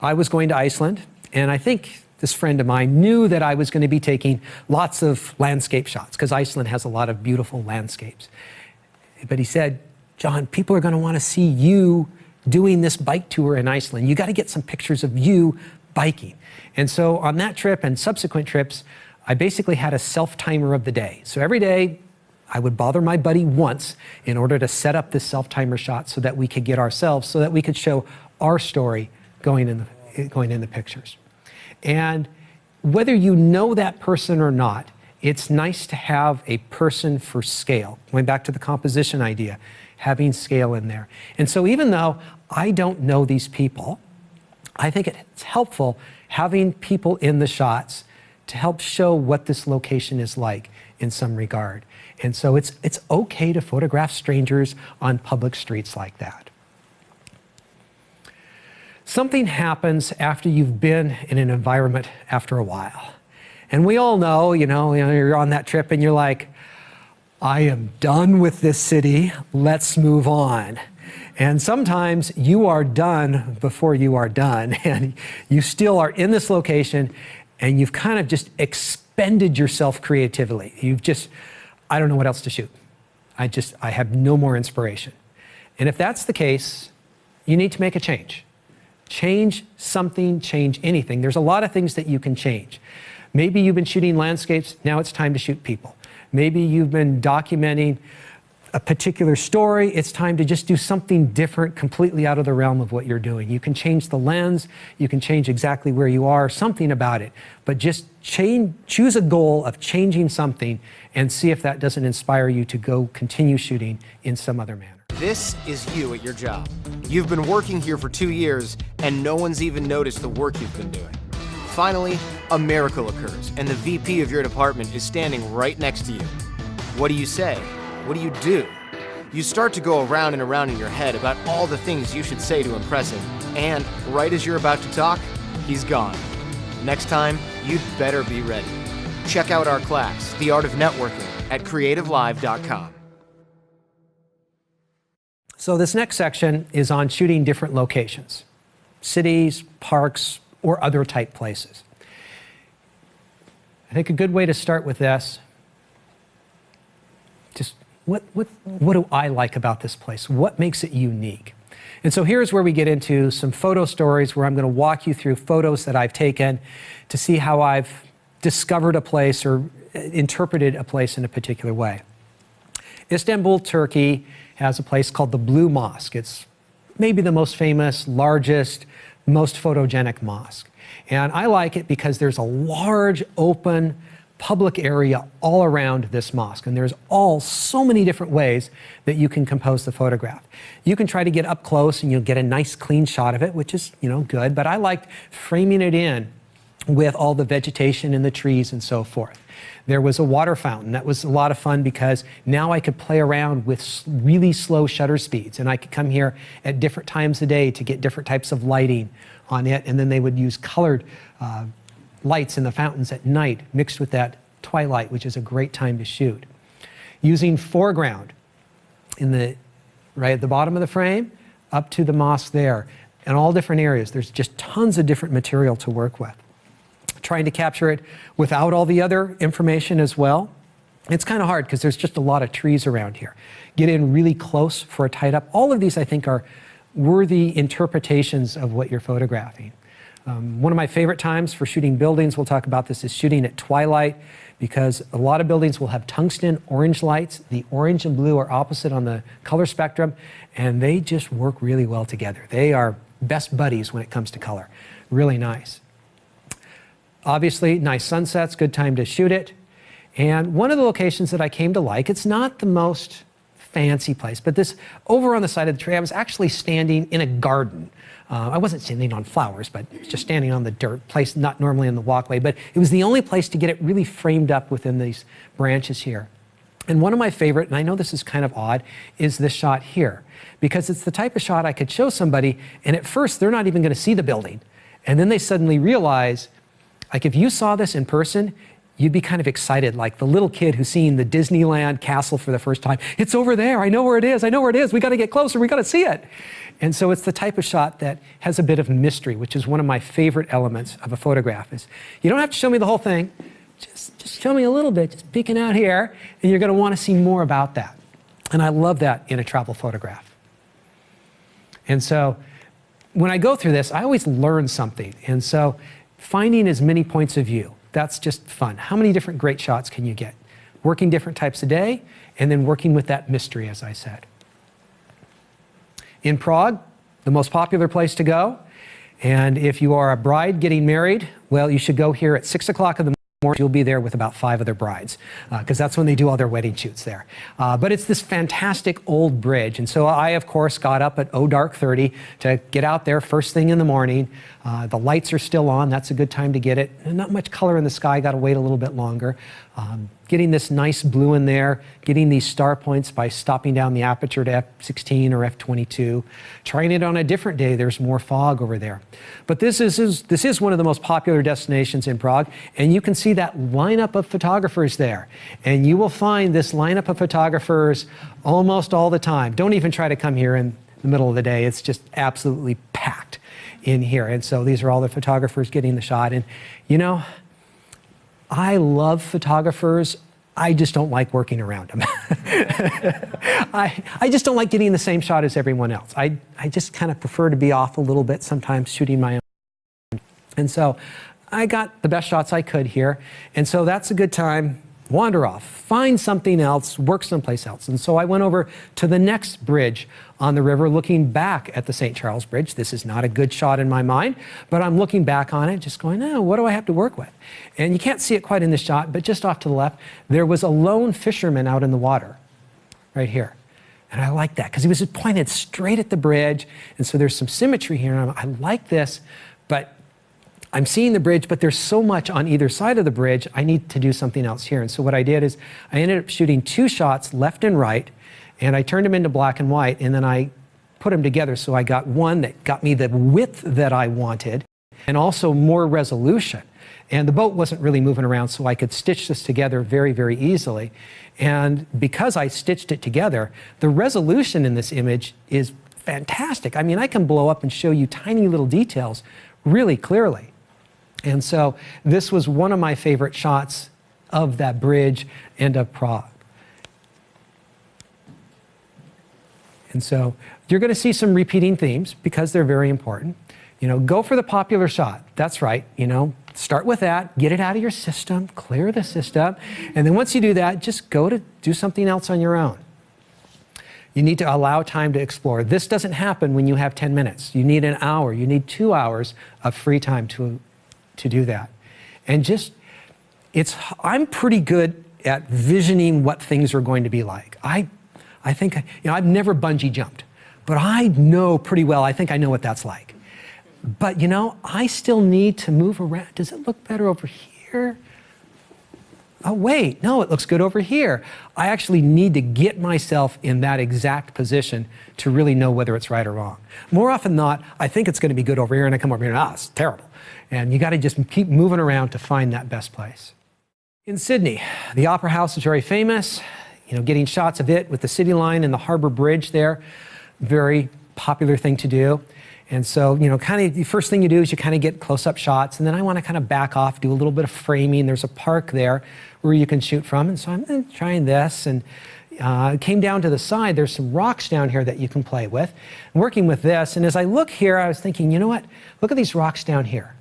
I was going to Iceland, and I think this friend of mine knew that I was going to be taking lots of landscape shots because Iceland has a lot of beautiful landscapes. But he said, John, people are going to want to see you doing this bike tour in Iceland. You got to get some pictures of you biking. And so on that trip and subsequent trips, I basically had a self-timer of the day. So every day I would bother my buddy once in order to set up this self-timer shot so that we could get ourselves, so that we could show our story going in the pictures. And whether you know that person or not, it's nice to have a person for scale. Going back to the composition idea, having scale in there. And so even though I don't know these people, I think it's helpful having people in the shots to help show what this location is like in some regard. And so it's okay to photograph strangers on public streets like that. Something happens after you've been in an environment after a while. And we all know, you're on that trip and you're like, I am done with this city, let's move on. And sometimes you are done before you are done, and you still are in this location and you've kind of just expended yourself creatively. I don't know what else to shoot. I have no more inspiration. And if that's the case, you need to make a change. Change something, change anything. There's a lot of things that you can change. Maybe you've been shooting landscapes, now it's time to shoot people. Maybe you've been documenting a particular story, it's time to just do something different, completely out of the realm of what you're doing. You can change the lens, you can change exactly where you are, something about it, but just choose a goal of changing something and see if that doesn't inspire you to go continue shooting in some other manner. This is you at your job. You've been working here for 2 years and no one's even noticed the work you've been doing. Finally, a miracle occurs and the VP of your department is standing right next to you. What do you say? What do you do? You start to go around and around in your head about all the things you should say to impress him, and right as you're about to talk, he's gone. Next time, you'd better be ready. Check out our class, The Art of Networking, at creativelive.com. So this next section is on shooting different locations, cities, parks, or other type places. I think a good way to start with this, just what do I like about this place? What makes it unique? And so here's where we get into some photo stories where I'm going to walk you through photos that I've taken to see how I've discovered a place or interpreted a place in a particular way. Istanbul, Turkey has a place called the Blue Mosque. It's maybe the most famous, largest, most photogenic mosque. And I like it because there's a large, open, public area all around this mosque. And there's so many different ways that you can compose the photograph. You can try to get up close and you'll get a nice clean shot of it, which is, good. But I liked framing it in with all the vegetation and the trees and so forth. There was a water fountain. That was a lot of fun because now I could play around with really slow shutter speeds, and I could come here at different times of day to get different types of lighting on it, and then they would use colored lights in the fountains at night mixed with that twilight, which is a great time to shoot. Using foreground right at the bottom of the frame up to the mosque there, and all different areas. There's just tons of different material to work with. Trying to capture it without all the other information as well. It's kind of hard because there's just a lot of trees around here. Get in really close for a tight up. All of these, I think, are worthy interpretations of what you're photographing. One of my favorite times for shooting buildings, we'll talk about this, is shooting at twilight, because a lot of buildings will have tungsten orange lights. The orange and blue are opposite on the color spectrum, and they just work really well together. They are best buddies when it comes to color. Really nice. Obviously, nice sunsets, good time to shoot it. And one of the locations that I came to like, it's not the most fancy place, but this over on the side of the tree, I was actually standing in a garden. I wasn't standing on flowers, but just standing on the dirt, place not normally in the walkway, but it was the only place to get it really framed up within these branches here. And one of my favorite, and I know this is kind of odd, is this shot here, because it's the type of shot I could show somebody, and at first they're not even going to see the building. And then they suddenly realize, like if you saw this in person, you'd be kind of excited, like the little kid who's seeing the Disneyland castle for the first time. It's over there, I know where it is, I know where it is, we gotta get closer, we gotta see it. And so it's the type of shot that has a bit of mystery, which is one of my favorite elements of a photograph. Is you don't have to show me the whole thing, just show me a little bit, just peeking out here, and you're gonna wanna see more about that. And I love that in a travel photograph. And so when I go through this, I always learn something. And so finding as many points of view, that's just fun. How many different great shots can you get? Working different types of day, and then working with that mystery, as I said. In Prague, the most popular place to go, and if you are a bride getting married, well, you should go here at 6 o'clock in the morning. You'll be there with about 5 other brides, because that's when they do all their wedding shoots there. But it's this fantastic old bridge, and so I, of course, got up at dark 30 to get out there first thing in the morning. The lights are still on. That's a good time to get it. And not much color in the sky. Got to wait a little bit longer. Getting this nice blue in there, getting these star points by stopping down the aperture to f16 or f22. Trying it on a different day, there's more fog over there. But this is one of the most popular destinations in Prague, and you can see that lineup of photographers there. And you will find this lineup of photographers almost all the time. Don't even try to come here in the middle of the day. It's just absolutely packed in here. And so these are all the photographers getting the shot. And you know, I love photographers. I just don't like working around them. I just don't like getting the same shot as everyone else. I just kind of prefer to be off a little bit sometimes shooting my own. And so I got the best shots I could here. And so that's a good time. Wander off, find something else, work someplace else. And so I went over to the next bridge on the river, looking back at the St. Charles Bridge. This is not a good shot in my mind, but I'm looking back on it, just going, oh, what do I have to work with? And you can't see it quite in this shot, but just off to the left, there was a lone fisherman out in the water, right here. And I like that, because he was just pointed straight at the bridge, and so there's some symmetry here, and I like this, but I'm seeing the bridge, but there's so much on either side of the bridge, I need to do something else here. And so what I did is I ended up shooting 2 shots left and right, and I turned them into black and white, and then I put them together so I got one that got me the width that I wanted and also more resolution. And the boat wasn't really moving around, so I could stitch this together very, very easily. And because I stitched it together, the resolution in this image is fantastic. I mean, I can blow up and show you tiny little details really clearly. And so this was one of my favorite shots of that bridge and of Prague. And so you're going to see some repeating themes because they're very important. You know, go for the popular shot. That's right. You know, start with that, get it out of your system, clear the system. And then once you do that, just go to do something else on your own. You need to allow time to explore. This doesn't happen when you have 10 minutes. You need an hour. You need 2 hours of free time to do that. And just, I'm pretty good at visioning what things are going to be like. I think, you know, I've never bungee jumped, but I know pretty well, I think I know what that's like. But, you know, I still need to move around. Does it look better over here? Oh, wait, no, it looks good over here. I actually need to get myself in that exact position to really know whether it's right or wrong. More often than not, I think it's going to be good over here, and I come over here and, it's terrible. And you got to just keep moving around to find that best place. In Sydney, the Opera House is very famous. You know, getting shots of it with the city line and the harbor bridge there, very popular thing to do. And so, you know, kind of the first thing you do is you kind of get close-up shots, and then I want to kind of back off, do a little bit of framing. There's a park there where you can shoot from, and so I'm trying this, and it came down to the side. There's some rocks down here that you can play with. I'm working with this, and as I look here, I was thinking, you know what? Look at these rocks down here.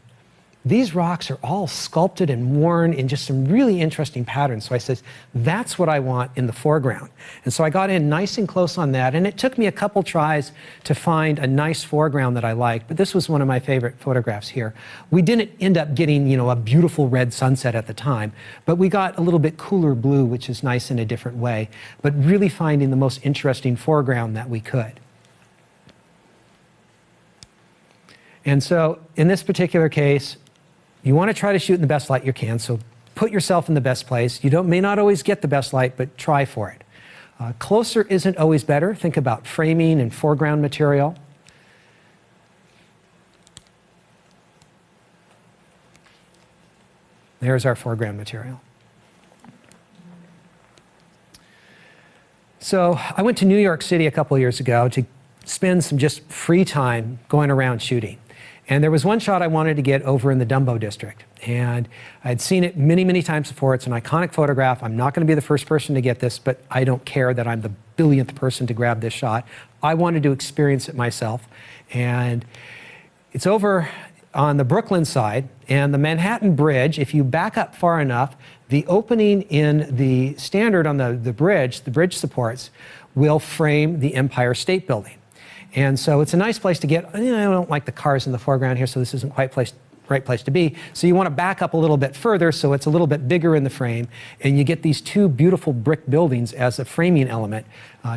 These rocks are all sculpted and worn in just some really interesting patterns. So I said, that's what I want in the foreground. And so I got in nice and close on that. And it took me a couple tries to find a nice foreground that I liked. But this was one of my favorite photographs here. We didn't end up getting, you know, a beautiful red sunset at the time, but we got a little bit cooler blue, which is nice in a different way, but really finding the most interesting foreground that we could. And so in this particular case, you want to try to shoot in the best light you can, so put yourself in the best place. You may not always get the best light, but try for it. Closer isn't always better. Think about framing and foreground material. There's our foreground material. So I went to New York City a couple years ago to spend some just free time going around shooting. And there was one shot I wanted to get over in the Dumbo district. And I'd seen it many, many times before. It's an iconic photograph. I'm not going to be the first person to get this, but I don't care that I'm the billionth person to grab this shot. I wanted to experience it myself. And it's over on the Brooklyn side, and the Manhattan Bridge, if you back up far enough, the opening in the standard on the bridge supports, will frame the Empire State Building. And so it's a nice place to get. I don't like the cars in the foreground here, so this isn't quite right place to be. So you want to back up a little bit further so it's a little bit bigger in the frame, and you get these two beautiful brick buildings as a framing element.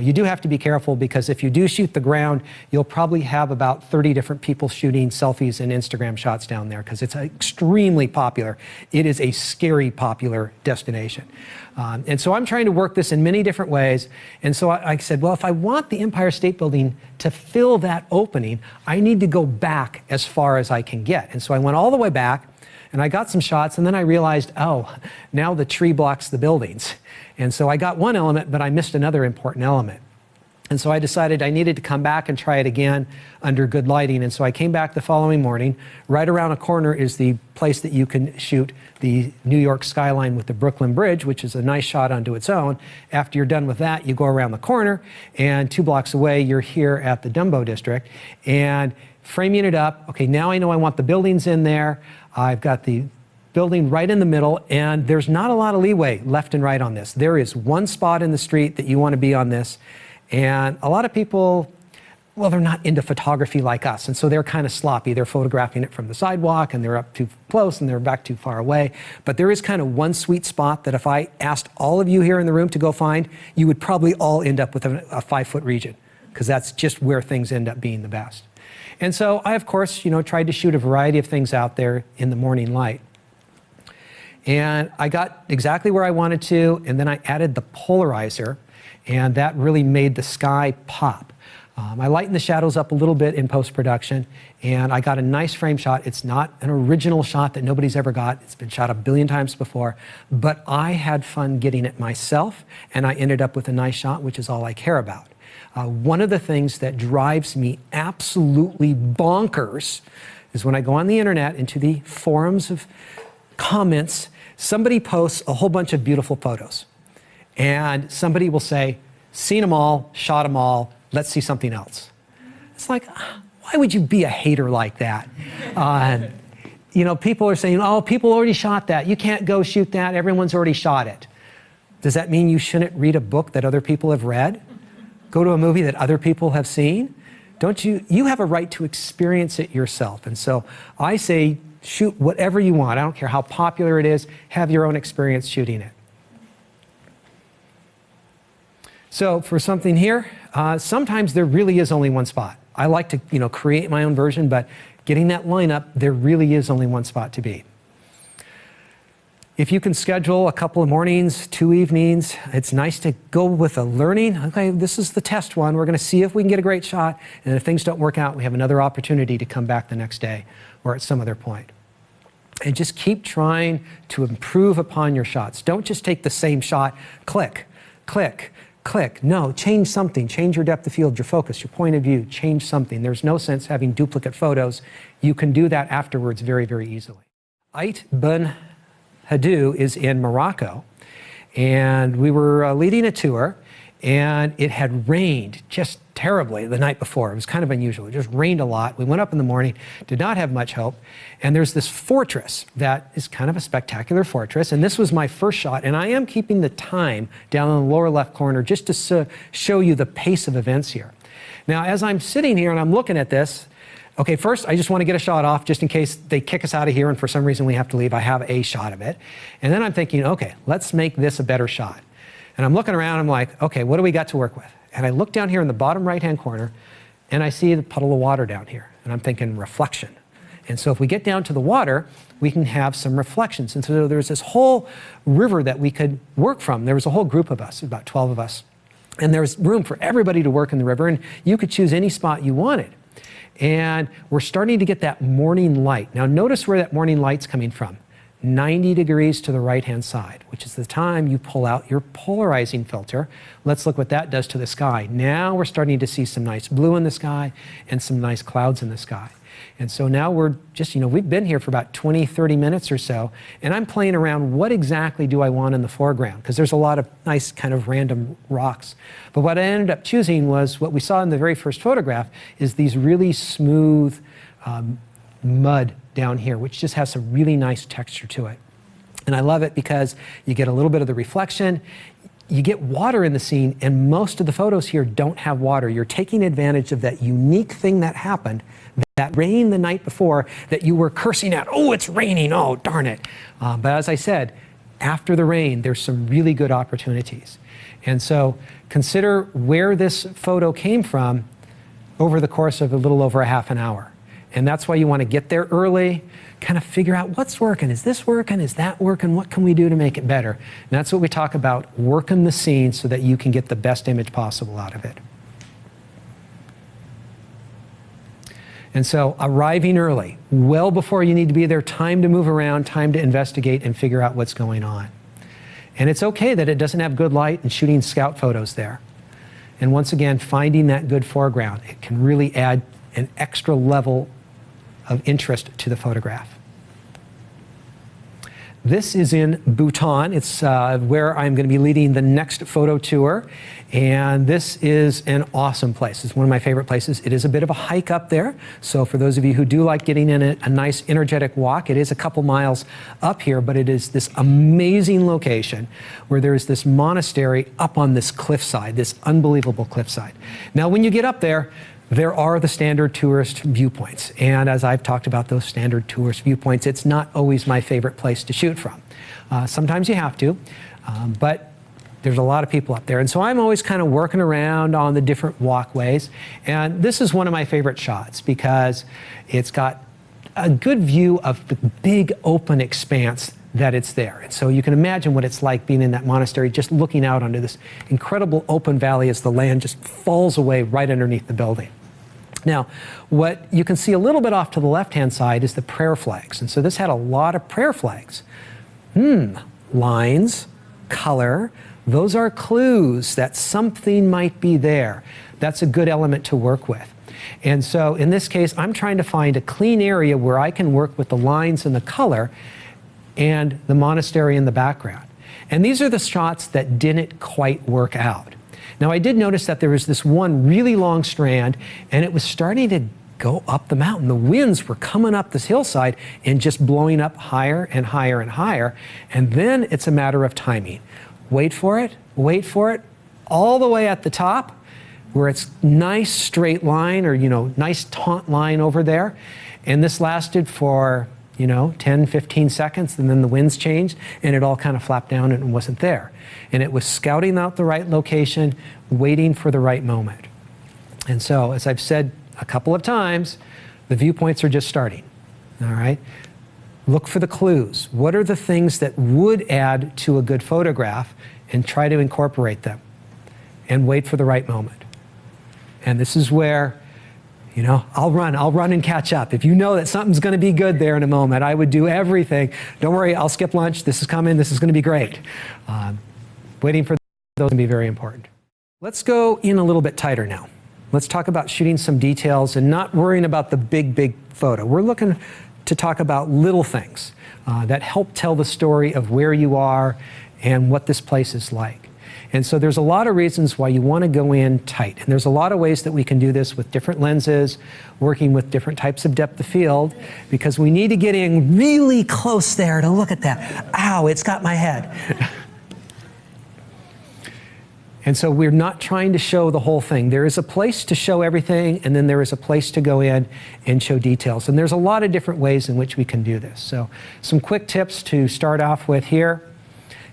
You do have to be careful because if you do shoot the ground, you'll probably have about 30 different people shooting selfies and Instagram shots down there because it's extremely popular. It is a scary popular destination. And so I'm trying to work this in many different ways. And so I said, well, if I want the Empire State Building to fill that opening, I need to go back as far as I can get. And so I went all the way back, and I got some shots, and then I realized, oh, now the tree blocks the buildings. And so I got one element, but I missed another important element. And so I decided I needed to come back and try it again under good lighting. And so I came back the following morning. Right around a corner is the place that you can shoot the New York skyline with the Brooklyn Bridge, which is a nice shot unto its own. After you're done with that, you go around the corner, and 2 blocks away, you're here at the Dumbo district. And framing it up, okay, now I know I want the buildings in there. I've got the building right in the middle, and there's not a lot of leeway left and right on this. There is one spot in the street that you want to be on this. And a lot of people, well, they're not into photography like us, and so they're kind of sloppy. They're photographing it from the sidewalk, and they're up too close, and they're back too far away. But there is kind of one sweet spot that if I asked all of you here in the room to go find, you would probably all end up with a 5-foot region, because that's just where things end up being the best. And so I, of course, tried to shoot a variety of things out there in the morning light. And I got exactly where I wanted to, and then I added the polarizer, and that really made the sky pop. I lightened the shadows up a little bit in post-production, and I got a nice frame shot. It's not an original shot that nobody's ever got. It's been shot a billion times before, but I had fun getting it myself, and I ended up with a nice shot, which is all I care about. One of the things that drives me absolutely bonkers is when I go on the internet into the forums of comments, somebody posts a whole bunch of beautiful photos, and somebody will say, seen them all, shot them all, let's see something else. It's like, why would you be a hater like that? You know, people are saying, oh, people already shot that. You can't go shoot that. Everyone's already shot it. Does that mean you shouldn't read a book that other people have read? Go to a movie that other people have seen? Don't you? You have a right to experience it yourself. And so I say, shoot whatever you want. I don't care how popular it is. Have your own experience shooting it. So for something here, sometimes there really is only one spot. I like to, you know, create my own version, but getting that lineup, there really is only one spot to be. If you can schedule a couple of mornings, 2 evenings, it's nice to go with a learning. Okay, this is the test one. We're going to see if we can get a great shot. And if things don't work out, we have another opportunity to come back the next day or at some other point. And just keep trying to improve upon your shots. Don't just take the same shot, click, click, click. No, change something. Change your depth of field, your focus, your point of view. Change something. There's no sense having duplicate photos. You can do that afterwards very, very easily. Ait Ben Haddou is in Morocco, and we were leading a tour, and it had rained just terribly the night before. It was kind of unusual. It just rained a lot. We went up in the morning, did not have much hope, and there's this fortress that is kind of a spectacular fortress, and this was my first shot, and I am keeping the time down in the lower left corner just to show you the pace of events here. Now, as I'm sitting here and I'm looking at this, okay, first, I just want to get a shot off just in case they kick us out of here and for some reason we have to leave. I have a shot of it. And then I'm thinking, okay, let's make this a better shot. And I'm looking around, I'm like, okay, what do we got to work with? And I look down here in the bottom right-hand corner, and I see the puddle of water down here. And I'm thinking reflection. And so if we get down to the water, we can have some reflections. And so there's this whole river that we could work from. There was a whole group of us, about 12 of us. And there was room for everybody to work in the river, and you could choose any spot you wanted. And we're starting to get that morning light. Now notice where that morning light's coming from. 90 degrees to the right-hand side, which is the time you pull out your polarizing filter. Let's look what that does to the sky. Now we're starting to see some nice blue in the sky and some nice clouds in the sky. And so now we're just, you know, we've been here for about 20, 30 minutes or so, and I'm playing around, what exactly do I want in the foreground? Because there's a lot of nice kind of random rocks. But what I ended up choosing was what we saw in the very first photograph, is these really smooth mud down here, which just has some really nice texture to it. And I love it because you get a little bit of the reflection, you get water in the scene, and most of the photos here don't have water. You're taking advantage of that unique thing that happened, that rain the night before that you were cursing at. Oh, it's raining, oh, darn it. But as I said, after the rain, there's some really good opportunities. And so consider where this photo came from over the course of a little over a half an hour. And that's why you want to get there early, kind of figure out what's working. Is this working? Is that working? What can we do to make it better? And that's what we talk about, working the scene so that you can get the best image possible out of it. And so arriving early, well before you need to be there, time to move around, time to investigate and figure out what's going on. And it's okay that it doesn't have good light and shooting scout photos there. And once again, finding that good foreground, it can really add an extra level of interest to the photograph. This is in Bhutan. It's where I'm going to be leading the next photo tour. And this is an awesome place. It's one of my favorite places. It is a bit of a hike up there. So for those of you who do like getting in a nice energetic walk, it is a couple miles up here, but it is this amazing location where there's this monastery up on this cliffside, this unbelievable cliffside. Now, when you get up there, there are the standard tourist viewpoints. And as I've talked about those standard tourist viewpoints, it's not always my favorite place to shoot from. Sometimes you have to, but there's a lot of people up there. And so I'm always kind of working around on the different walkways. And this is one of my favorite shots because it's got a good view of the big open expanse that it's there. And so you can imagine what it's like being in that monastery, just looking out onto this incredible open valley as the land just falls away right underneath the building. Now, what you can see a little bit off to the left-hand side is the prayer flags. And so this had a lot of prayer flags. Lines, color, those are clues that something might be there. That's a good element to work with. And so in this case, I'm trying to find a clean area where I can work with the lines and the color and the monastery in the background. And these are the shots that didn't quite work out. Now, I did notice that there was this one really long strand, and it was starting to go up the mountain. The winds were coming up this hillside and just blowing up higher and higher and higher. And then it's a matter of timing. Wait for it, all the way at the top, where it's nice straight line, or, nice taut line over there. And this lasted for, 10, 15 seconds, and then the winds changed, and it all kind of flapped down and wasn't there. And it was scouting out the right location, waiting for the right moment. And so, as I've said a couple of times, the viewpoints are just starting, all right? Look for the clues. What are the things that would add to a good photograph, and try to incorporate them, and wait for the right moment. And this is where, I'll run and catch up. If you know that something's going to be good there in a moment, I would do everything. Don't worry, I'll skip lunch. This is coming. This is going to be great. Waiting for those can be very important. Let's go in a little bit tighter now. Let's talk about shooting some details and not worrying about the big photo. We're looking to talk about little things that help tell the story of where you are and what this place is like. And so there's a lot of reasons why you want to go in tight. And there's a lot of ways that we can do this with different lenses, working with different types of depth of field, because we need to get in really close there to look at that. Ow, it's got my head. And so we're not trying to show the whole thing. There is a place to show everything, and then there is a place to go in and show details. And there's a lot of different ways in which we can do this. So some quick tips to start off with here.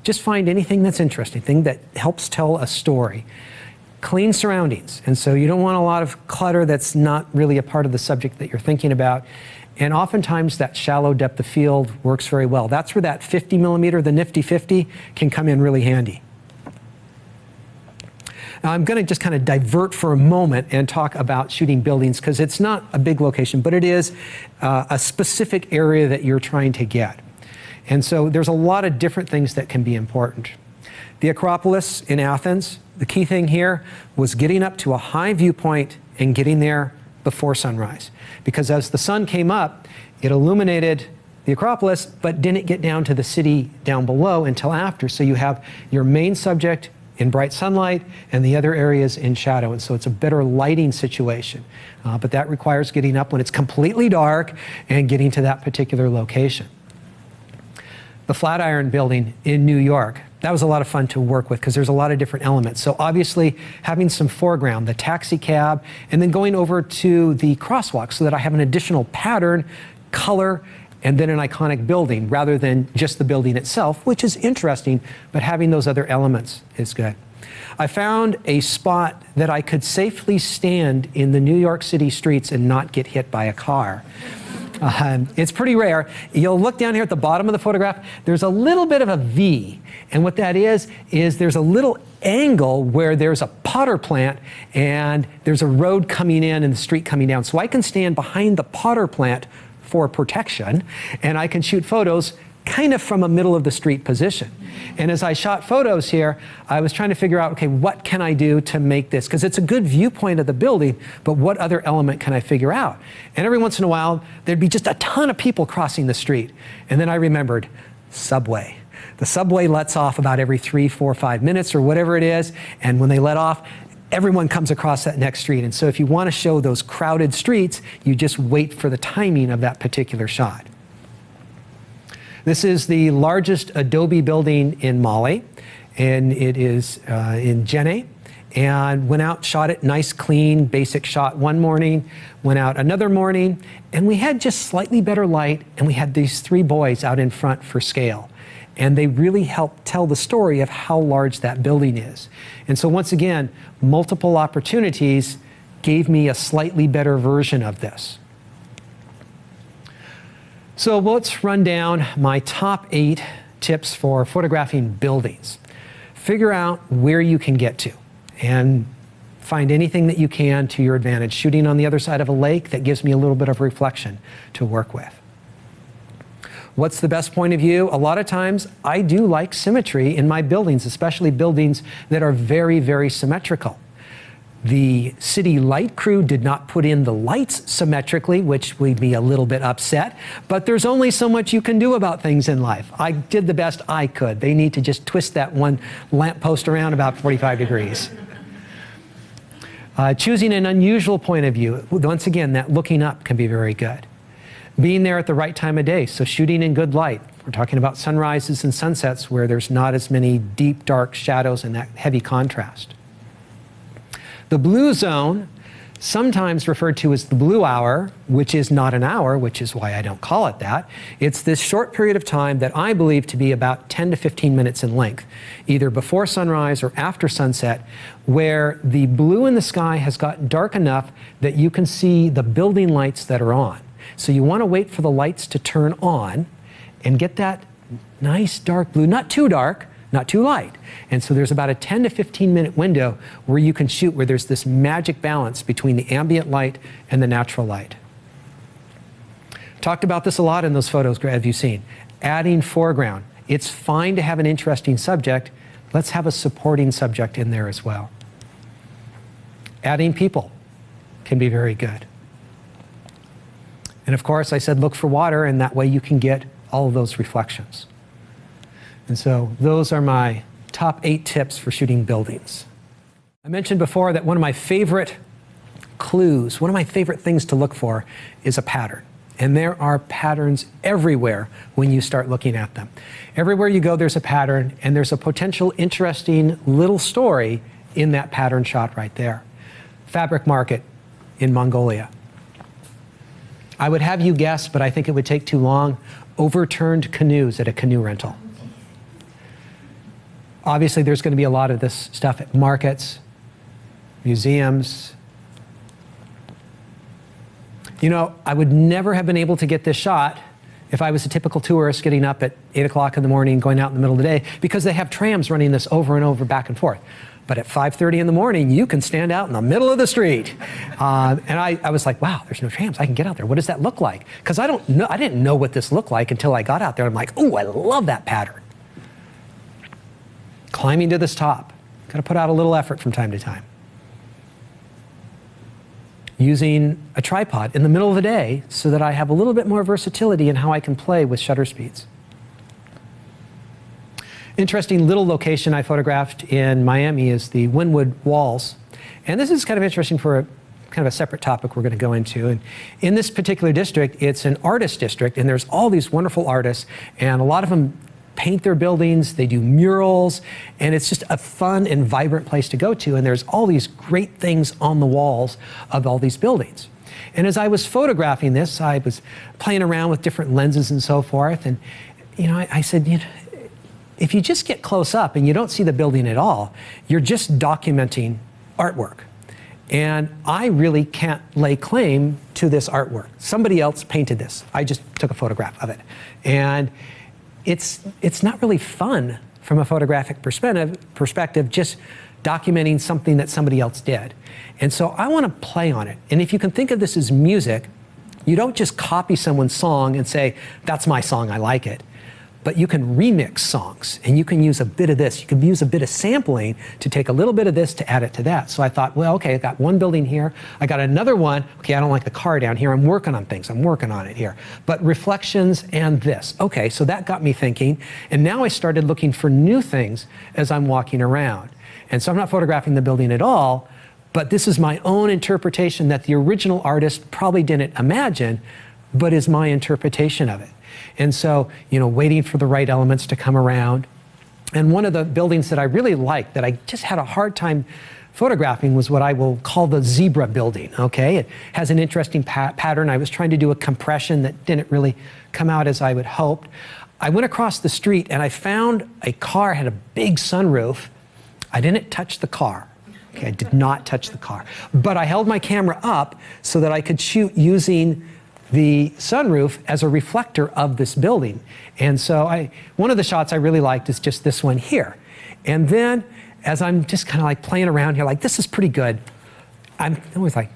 Just find anything that's interesting, thing that helps tell a story. Clean surroundings. And so you don't want a lot of clutter that's not really a part of the subject that you're thinking about. And oftentimes that shallow depth of field works very well. That's where that 50 millimeter, the nifty 50, can come in really handy. Now, I'm going to just kind of divert for a moment and talk about shooting buildings, because it's not a big location, but it is a specific area that you're trying to get. And so there's a lot of different things that can be important. The Acropolis in Athens, the key thing here was getting up to a high viewpoint and getting there before sunrise. Because as the sun came up, it illuminated the Acropolis, but didn't get down to the city down below until after. So you have your main subject in bright sunlight and the other areas in shadow. And so it's a better lighting situation. But that requires getting up when it's completely dark and getting to that particular location. The Flatiron Building in New York, that was a lot of fun to work with because there's a lot of different elements. So obviously having some foreground, the taxi cab, and then going over to the crosswalk so that I have an additional pattern, color, and then an iconic building rather than just the building itself, which is interesting, but having those other elements is good. I found a spot that I could safely stand in the New York City streets and not get hit by a car. It's pretty rare. You'll look down here at the bottom of the photograph, there's a little bit of a V. And what that is there's a little angle where there's a potter plant and there's a road coming in and the street coming down. So I can stand behind the potter plant for protection, and I can shoot photos kind of from a middle of the street position. And as I shot photos here, I was trying to figure out, okay, what can I do to make this? Because it's a good viewpoint of the building, but what other element can I figure out? And every once in a while, there'd be just a ton of people crossing the street. And then I remembered, subway. The subway lets off about every 3, 4, 5 minutes or whatever it is. And when they let off, everyone comes across that next street. And so if you want to show those crowded streets, you just wait for the timing of that particular shot. This is the largest adobe building in Mali, and it is in Djenné. And went out, shot it, nice, clean, basic shot one morning, went out another morning, and we had just slightly better light, and we had these 3 boys out in front for scale. And they really helped tell the story of how large that building is. And so once again, multiple opportunities gave me a slightly better version of this. So let's run down my top 8 tips for photographing buildings. Figure out where you can get to and find anything that you can to your advantage. Shooting on the other side of a lake, that gives me a little bit of reflection to work with. What's the best point of view? A lot of times I do like symmetry in my buildings, especially buildings that are very, very symmetrical. The city light crew did not put in the lights symmetrically, which made me a little bit upset, but there's only so much you can do about things in life. I did the best I could. They need to just twist that one lamppost around about 45 degrees. Choosing an unusual point of view, once again, that looking up can be very good. Being there at the right time of day, so shooting in good light. We're talking about sunrises and sunsets where there's not as many deep, dark shadows and that heavy contrast. The blue zone, sometimes referred to as the blue hour, which is not an hour, which is why I don't call it that. It's this short period of time that I believe to be about 10 to 15 minutes in length, either before sunrise or after sunset, where the blue in the sky has gotten dark enough that you can see the building lights that are on. So you want to wait for the lights to turn on and get that nice dark blue, not too dark, not too light. And so there's about a 10 to 15 minute window where you can shoot, where there's this magic balance between the ambient light and the natural light. Talked about this a lot in those photos, have you seen? Adding foreground. It's fine to have an interesting subject. Let's have a supporting subject in there as well. Adding people can be very good. And of course, I said look for water, and that way you can get all of those reflections. And so those are my top 8 tips for shooting buildings. I mentioned before that one of my favorite clues, one of my favorite things to look for is a pattern. And there are patterns everywhere when you start looking at them. Everywhere you go, there's a pattern, and there's a potential interesting little story in that pattern shot right there. Fabric market in Mongolia. I would have you guess, but I think it would take too long. Overturned canoes at a canoe rental. Obviously, there's going to be a lot of this stuff at markets, museums. You know, I would never have been able to get this shot if I was a typical tourist getting up at 8 o'clock in the morning, going out in the middle of the day, because they have trams running this over and over, back and forth. But at 5:30 in the morning, you can stand out in the middle of the street. And I was like, wow, there's no trams. I can get out there. What does that look like? Because I didn't know what this looked like until I got out there. I'm like, oh, I love that pattern. Climbing to this top. Got to put out a little effort from time to time. Using a tripod in the middle of the day so that I have a little bit more versatility in how I can play with shutter speeds. Interesting little location I photographed in Miami is the Wynwood Walls. And this is kind of interesting for kind of a separate topic we're going to go into. And in this particular district, it's an artist district, and there's all these wonderful artists, and a lot of them paint their buildings, they do murals, and it's just a fun and vibrant place to go to, and there's all these great things on the walls of all these buildings. And as I was photographing this, I was playing around with different lenses and so forth, and you know, I said, you know, if you just get close up and you don't see the building at all, you're just documenting artwork. And I really can't lay claim to this artwork. Somebody else painted this. I just took a photograph of it. And it's not really fun from a photographic perspective, just documenting something that somebody else did. And so I want to play on it. And if you can think of this as music, you don't just copy someone's song and say, that's my song, I like it. But you can remix songs, and you can use a bit of this. You can use a bit of sampling to take a little bit of this to add it to that. So I thought, well, okay, I got one building here. I got another one. Okay, I don't like the car down here. I'm working on things. I'm working on it here. But reflections and this. Okay, so that got me thinking. And now I started looking for new things as I'm walking around. And so I'm not photographing the building at all, but this is my own interpretation that the original artist probably didn't imagine, but is my interpretation of it. And so, you know, waiting for the right elements to come around. And one of the buildings that I really liked, that I just had a hard time photographing, was what I will call the zebra building, okay? It has an interesting pattern. I was trying to do a compression that didn't really come out as I would hoped. I went across the street and I found a car had a big sunroof. I didn't touch the car. Okay, I did not touch the car. But I held my camera up so that I could shoot using the sunroof as a reflector of this building. And so one of the shots I really liked is just this one here. And then as I'm just kind of like playing around here, like, this is pretty good, I'm always like,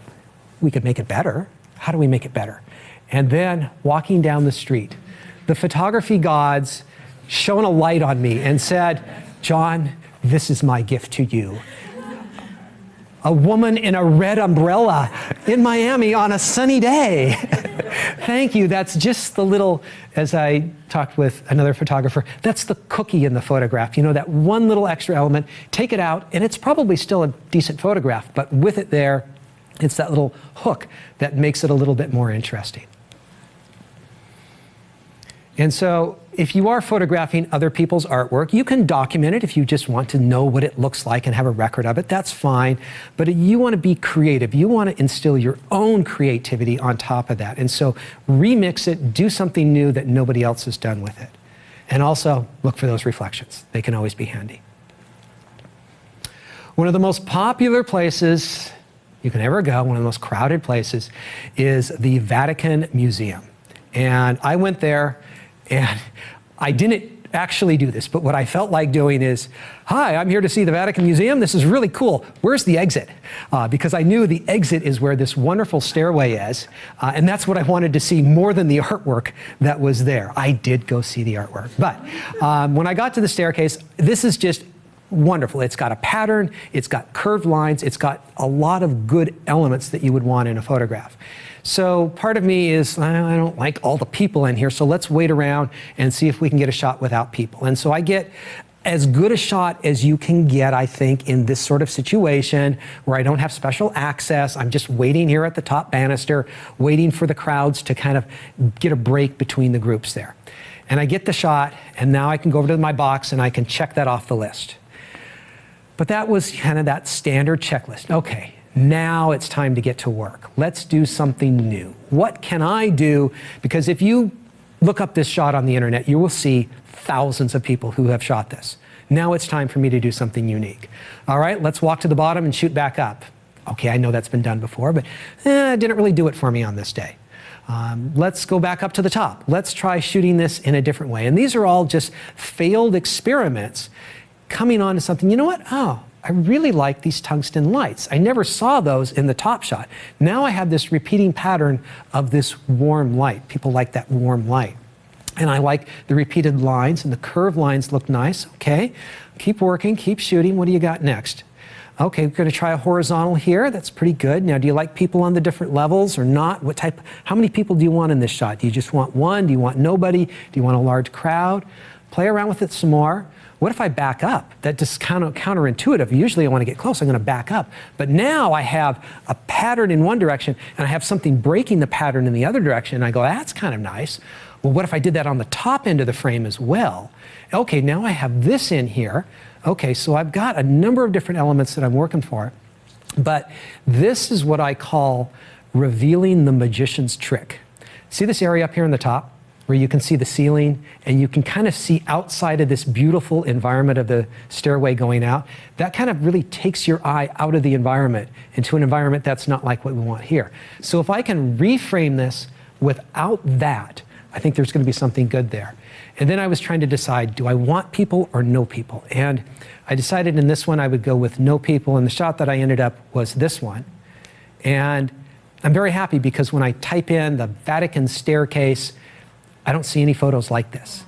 we could make it better. How do we make it better? And then walking down the street, the photography gods shone a light on me and said, John, this is my gift to you. A woman in a red umbrella in Miami on a sunny day. Thank you. That's just the little, as I talked with another photographer, that's the cookie in the photograph. You know, that one little extra element, take it out, and it's probably still a decent photograph, but with it there, it's that little hook that makes it a little bit more interesting. And so if you are photographing other people's artwork, you can document it if you just want to know what it looks like and have a record of it. That's fine. But you want to be creative. You want to instill your own creativity on top of that. And so remix it, do something new that nobody else has done with it. And also look for those reflections. They can always be handy. One of the most popular places you can ever go, one of the most crowded places, is the Vatican Museum. And I went there, and I didn't actually do this, but what I felt like doing is, hi, I'm here to see the Vatican Museum. This is really cool. Where's the exit? Because I knew the exit is where this wonderful stairway is, and that's what I wanted to see more than the artwork that was there. I did go see the artwork, but when I got to the staircase, this is just wonderful. It's got a pattern, it's got curved lines, it's got a lot of good elements that you would want in a photograph. So part of me is, I don't like all the people in here, so let's wait around and see if we can get a shot without people. And so I get as good a shot as you can get, I think, in this sort of situation where I don't have special access. I'm just waiting here at the top banister, waiting for the crowds to kind of get a break between the groups there. And I get the shot, and now I can go over to my box and I can check that off the list. But that was kind of that standard checklist. Okay, now it's time to get to work. Let's do something new. What can I do? Because if you look up this shot on the internet, you will see thousands of people who have shot this. Now it's time for me to do something unique. All right, let's walk to the bottom and shoot back up. Okay, I know that's been done before, but it didn't really do it for me on this day. Let's go back up to the top. Let's try shooting this in a different way. And these are all just failed experiments coming on to something. You know what? Oh, I really like these tungsten lights. I never saw those in the top shot. Now I have this repeating pattern of this warm light. People like that warm light. And I like the repeated lines, and the curved lines look nice. Okay, keep working, keep shooting. What do you got next? Okay, we're going to try a horizontal here. That's pretty good. Now, do you like people on the different levels or not? What type? How many people do you want in this shot? Do you just want one? Do you want nobody? Do you want a large crowd? Play around with it some more. What if I back up? That just kind of counterintuitive. Usually I want to get close, I'm going to back up. But now I have a pattern in one direction, and I have something breaking the pattern in the other direction, and I go, that's kind of nice. Well, what if I did that on the top end of the frame as well? Okay, now I have this in here. Okay, so I've got a number of different elements that I'm working for, but this is what I call revealing the magician's trick. See this area up here in the top, where you can see the ceiling and you can kind of see outside of this beautiful environment of the stairway going out? That kind of really takes your eye out of the environment into an environment that's not like what we want here. So if I can reframe this without that, I think there's going to be something good there. And then I was trying to decide, do I want people or no people? And I decided in this one I would go with no people, and the shot that I ended up was this one. And I'm very happy because when I type in the Vatican staircase, I don't see any photos like this.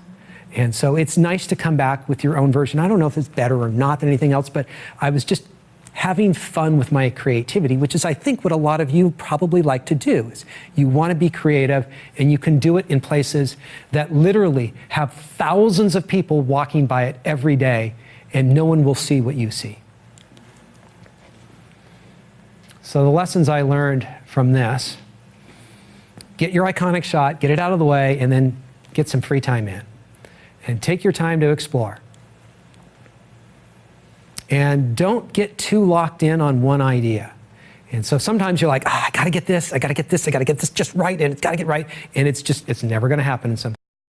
And so it's nice to come back with your own version. I don't know if it's better or not than anything else, but I was just having fun with my creativity, which is, I think, what a lot of you probably like to do. Is you want to be creative, and you can do it in places that literally have thousands of people walking by it every day, and no one will see what you see. So the lessons I learned from this: get your iconic shot, get it out of the way, and then get some free time in. And take your time to explore. And don't get too locked in on one idea. And so sometimes you're like, I gotta get this, I gotta get this, I gotta get this just right, and it's gotta get right, and it's never gonna happen in some